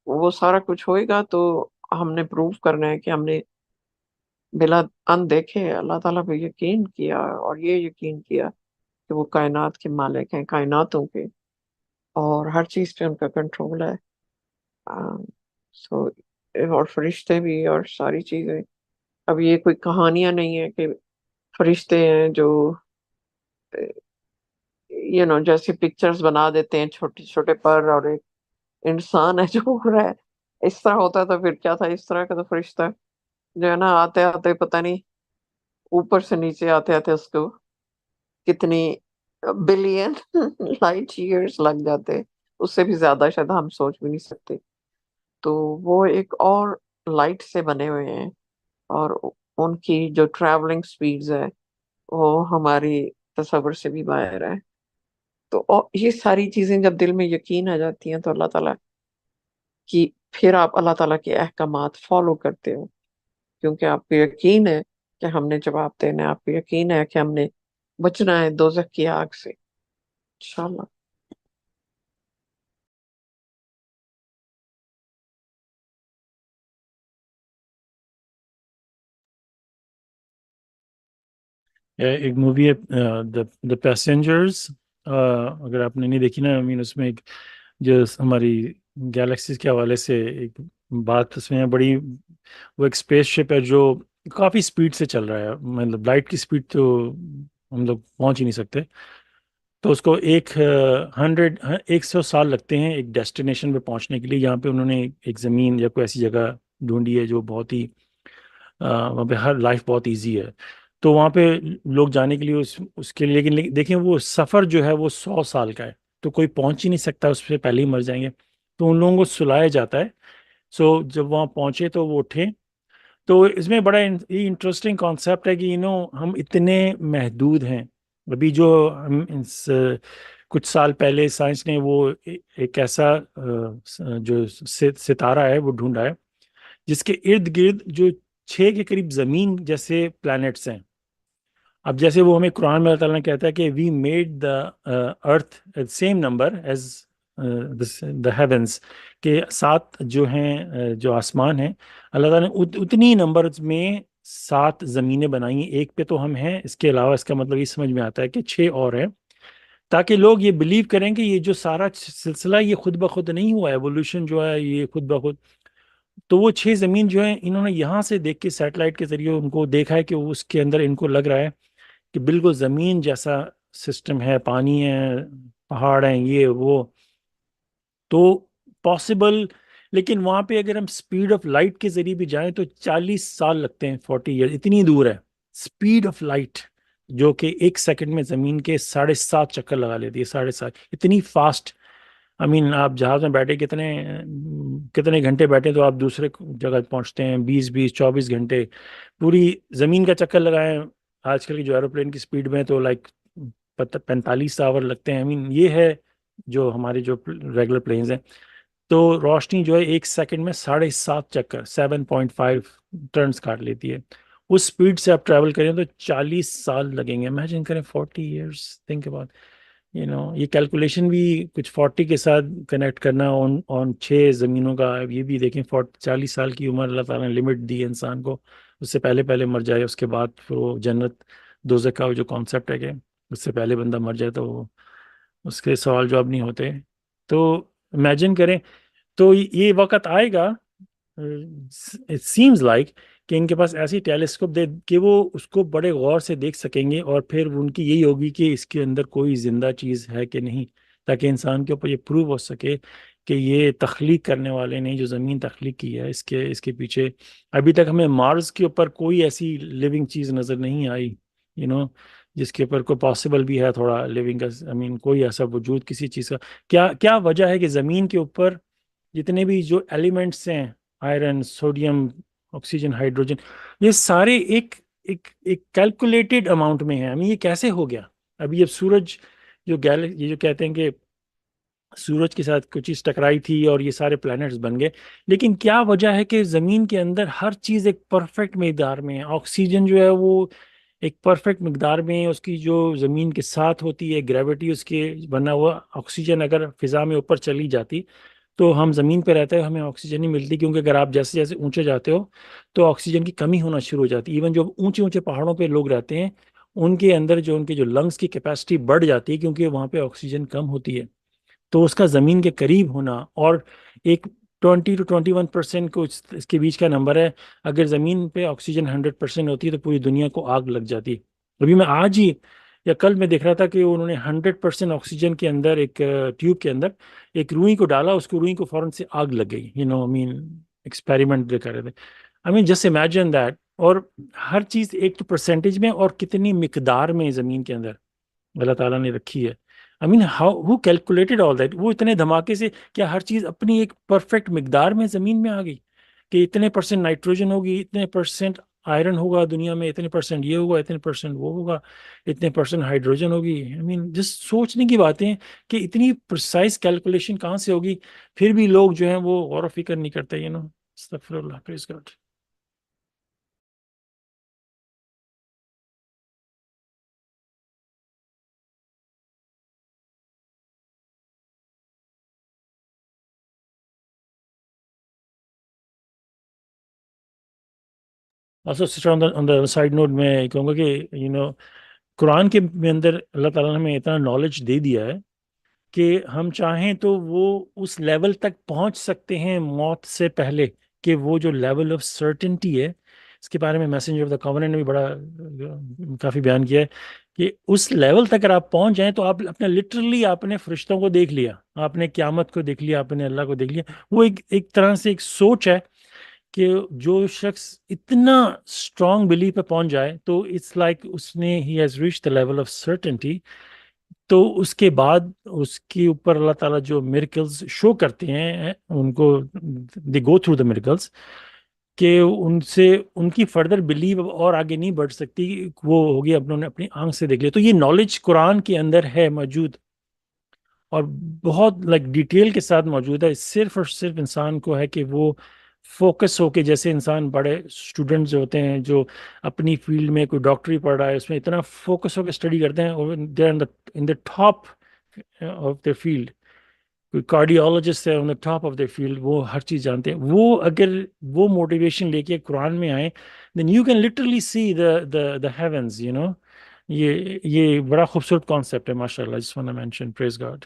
وہ سارا کچھ ہوئے گا تو ہم نے پروو کرنا ہے کہ ہم نے بلا ان دیکھے اللہ تعالیٰ پہ یقین کیا، اور یہ یقین کیا کہ وہ کائنات کے مالک ہیں، کائناتوں کے، اور ہر چیز پہ ان کا کنٹرول ہے. سو اور فرشتے بھی اور ساری چیزیں. اب یہ کوئی کہانیاں نہیں ہے کہ فرشتے ہیں جو جیسے پکچرز بنا دیتے ہیں چھوٹے چھوٹے پر، اور ایک انسان ہے جو اڑ رہا ہے. اس طرح ہوتا تو پھر کیا تھا؟ اس طرح کا تو فرشتہ جو ہے نا آتے آتے پتہ نہیں اوپر سے نیچے آتے آتے اس کو کتنی بلین لائٹ ایئرز لگ جاتے، اس سے بھی زیادہ شاید ہم سوچ بھی نہیں سکتے. تو وہ ایک اور لائٹ سے بنے ہوئے ہیں، اور ان کی جو ٹریولنگ سپیڈز ہے وہ ہماری تصور سے بھی باہر ہے. تو یہ ساری چیزیں جب دل میں یقین آ جاتی ہیں تو اللہ تعالیٰ کی پھر آپ اللہ تعالیٰ کے احکامات فالو کرتے ہو، کیونکہ آپ کو یقین ہے کہ ہم نے جواب دینا ہے، آپ کو یقین ہے کہ ہم نے بچنا ہے دوزخ کی آگ سے انشاءاللہ۔ ایک مووی ہے دا پیسنجرز، اگر آپ نے نہیں دیکھی نا، اس میں ایک جو ہماری گیلیکسیز کے حوالے سے ایک بات اس میں ہے بڑی، وہ ایک اسپیس شپ ہے جو کافی اسپیڈ سے چل رہا ہے، مطلب لائٹ کی اسپیڈ تو ہم لوگ پہنچ ہی نہیں سکتے، تو اس کو 100 سال لگتے ہیں ایک ڈیسٹینیشن پہ پہنچنے کے لیے۔ یہاں پہ انہوں نے ایک زمین یا کوئی ایسی جگہ ڈھونڈی ہے جو بہت ہی وہاں پہ ہر لائف بہت ایزی ہے، تو وہاں پہ لوگ جانے کے لیے اس کے لیے، لیکن دیکھیں وہ سفر جو ہے وہ 100 سال کا ہے، تو کوئی پہنچ ہی نہیں سکتا، اس سے پہلے ہی مر جائیں گے، تو ان لوگوں کو سلایا جاتا ہے۔ سو جب وہاں پہنچے تو وہ اٹھے، تو اس میں بڑا انٹرسٹنگ کانسیپٹ ہے کہ ہم اتنے محدود ہیں ابھی، جو ہم کچھ سال پہلے سائنس نے وہ ایک ایسا جو ستارہ ہے وہ ڈھونڈا ہے جس کے ارد گرد جو 6 کے قریب زمین جیسے پلانٹس ہیں۔ اب جیسے وہ ہمیں قرآن میں اللہ تعالیٰ نے کہتا ہے کہ we made the earth same number as the heavens, کہ 7 جو ہیں جو آسمان ہیں، اللہ تعالیٰ نے اتنی نمبرز میں 7 زمینیں بنائی ہیں، ایک پہ تو ہم ہیں، اس کے علاوہ اس کا مطلب یہ سمجھ میں آتا ہے کہ 6 اور ہیں، تاکہ لوگ یہ بلیو کریں کہ یہ جو سارا سلسلہ یہ خود بخود نہیں ہوا، ایوولوشن جو ہے یہ خود بخود۔ تو وہ 6 زمین جو ہیں انہوں نے یہاں سے دیکھ کے سیٹلائٹ کے ذریعے ان کو دیکھا ہے کہ اس کے اندر ان کو لگ رہا ہے کہ بالکل زمین جیسا سسٹم ہے، پانی ہے، پہاڑ ہیں، یہ وہ، تو پاسبل۔ لیکن وہاں پہ اگر ہم سپیڈ آف لائٹ کے ذریعے بھی جائیں تو 40 سال لگتے ہیں، 40 ایئر، اتنی دور ہے سپیڈ آف لائٹ، جو کہ 1 سیکنڈ میں زمین کے 7.5 چکر لگا لیتی ہے، 7.5، اتنی فاسٹ۔ آپ جہاز میں بیٹھے کتنے گھنٹے بیٹھے تو آپ دوسرے جگہ پہنچتے ہیں، 20-24 گھنٹے پوری زمین کا چکر لگائیں، آج کل کی جو ایروپلین کی سپیڈ میں تو 45 آور لگتے ہیں۔ یہ ہے جو ہمارے جو ریگولر پلینز ہیں، تو روشنی جو ہے 1 سیکنڈ میں 7.5 چکر 7.5 ٹرنس کاٹ لیتی ہے، اس سپیڈ سے آپ ٹریول کریں تو 40 سال لگیں گے، امیجن کریں 40 ایئرس، تھنک اباؤٹ یہ کیلکولیشن بھی کچھ 40 کے ساتھ کنیکٹ کرنا آن 6 زمینوں کا، یہ بھی دیکھیں 40 سال کی عمر اللہ تعالیٰ نے لمٹ دی ہے انسان کو، اس سے پہلے پہلے مر جائے، اس کے بعد پھر وہ جنت دوزخ کا جو کانسیپٹ ہے کہ اس سے پہلے بندہ مر جائے تو اس کے سوال جواب نہیں ہوتے، تو امیجن کریں۔ تو یہ وقت آئے گا، اٹ سیمز لائک کہ ان کے پاس ایسی ٹیلیسکوپ دے کہ وہ اس کو بڑے غور سے دیکھ سکیں گے، اور پھر ان کی یہی ہوگی کہ اس کے اندر کوئی زندہ چیز ہے کہ نہیں، تاکہ انسان کے اوپر یہ پروو ہو سکے کہ یہ تخلیق کرنے والے نے جو زمین تخلیق کی ہے اس کے پیچھے ابھی تک ہمیں مارس کے اوپر کوئی ایسی لیونگ چیز نظر نہیں آئی، جس کے اوپر کوئی پاسبل بھی ہے تھوڑا لیونگ کا، کوئی ایسا وجود کسی چیز کا۔ کیا وجہ ہے کہ زمین کے اوپر جتنے بھی جو ایلیمنٹس ہیں، آئرن، سوڈیم، آکسیجن، ہائیڈروجن، یہ سارے ایک ایک ایک کیلکولیٹڈ اماؤنٹ میں ہیں، یہ کیسے ہو گیا؟ ابھی اب سورج یہ جو کہتے ہیں کہ سورج کے ساتھ کچھ چیز ٹکرائی تھی اور یہ سارے پلانٹس بن گئے، لیکن کیا وجہ ہے کہ زمین کے اندر ہر چیز ایک پرفیکٹ مقدار میں ہے؟ آکسیجن جو ہے وہ ایک پرفیکٹ مقدار میں، اس کی جو زمین کے ساتھ ہوتی ہے گریوٹی اس کے، ورنہ وہ آکسیجن اگر فضا میں اوپر چلی جاتی تو ہم زمین پہ رہتے ہیں، ہمیں آکسیجن نہیں ملتی، کیونکہ اگر آپ جیسے جیسے اونچے جاتے ہو تو آکسیجن کی کمی ہونا شروع ہو جاتی ہے۔ ایون جو اونچے اونچے پہاڑوں پہ لوگ رہتے ہیں ان کے اندر ان کے جو لنگس کی کیپیسٹی بڑھ جاتی ہے، کیونکہ وہاں پہ آکسیجن کم ہوتی ہے، تو اس کا زمین کے قریب ہونا، اور ایک 20 to 21% کو اس کے بیچ کا نمبر ہے، اگر زمین پہ آکسیجن 100% ہوتی ہے تو پوری دنیا کو آگ لگ جاتی۔ ابھی میں آج ہی یا کل میں دیکھ رہا تھا کہ انہوں نے 100% آکسیجن کے اندر ایک ٹیوب کے اندر ایک روئی کو ڈالا، اس کو روئی کو فوراً سے آگ لگ گئی، ایکسپیریمنٹ کر رہے تھے، جسٹ امیجن دیٹ۔ اور ہر چیز ایک تو پرسنٹیج میں اور کتنی مقدار میں زمین کے اندر اللہ تعالیٰ نے رکھی ہے، ہو کیلکولیٹڈ آل دیٹ؟ وہ اتنے دھماکے سے کیا ہر چیز اپنی ایک پرفیکٹ مقدار میں زمین میں آ گئی کہ اتنے پرسنٹ نائٹروجن ہوگی، اتنے پرسنٹ آئرن ہوگا دنیا میں اتنے پرسنٹ یہ ہوگا, اتنے پرسنٹ وہ ہوگا, اتنے پرسنٹ ہائیڈروجن ہوگی. آئی مین جسٹ سوچنے کی باتیں ہیں کہ اتنی پرسائز کیلکولیشن کہاں سے ہوگی, پھر بھی لوگ جو ہیں وہ غور و فکر نہیں کرتے. استغفر اللہ, پریز God. Also, sister, on the side note, میں کہوں گا کہ قرآن کے اندر اللہ تعالیٰ نے ہمیں اتنا نالج دے دیا ہے کہ ہم چاہیں تو وہ اس لیول تک پہنچ سکتے ہیں موت سے پہلے, کہ وہ جو لیول آف سرٹنٹی ہے, اس کے بارے میں میسنجر آف دا کاوننٹ نے بھی بڑا کافی بیان کیا ہے کہ اس لیول تک اگر آپ پہنچ جائیں تو آپ اپنے لٹرلی آپ نے فرشتوں کو دیکھ لیا, آپ نے قیامت کو دیکھ لیا, آپ نے اللہ کو دیکھ لیا. وہ ایک طرح سے ایک سوچ ہے کہ جو شخص اتنا اسٹرانگ بلیف پہ پہنچ جائے تو اٹس لائک اس نے he has reach the level of certainty. تو اس کے بعد اس کے اوپر اللہ تعالیٰ جو میریکلز شو کرتے ہیں ان کو, دے گو تھرو دا میریکلز, کہ ان سے ان کی فردر بلیو اور آگے نہیں بڑھ سکتی, وہ ہوگی انہوں نے اپنی آنکھ سے دیکھ لیا. تو یہ نالج قرآن کے اندر ہے موجود, اور بہت لائک ڈیٹیل کے ساتھ موجود ہے. صرف اور صرف انسان کو ہے کہ وہ فوکس ہو کے, جیسے انسان بڑے اسٹوڈنٹس جو ہوتے ہیں جو اپنی فیلڈ میں کوئی ڈاکٹری پڑھ رہا ہے, اس میں اتنا فوکس ہو کے اسٹڈی کرتے ہیں, they are in the top of the field. کوئی کارڈیولوجسٹ ہے, on the top of the field, وہ ہر چیز جانتے ہیں. وہ اگر وہ موٹیویشن لے کے قرآن میں آئیں, then you can literally see the heavens. یہ بڑا خوبصورت کانسیپٹ ہے, ماشاء اللہ. جس ون مینشن, پریز گاڈ.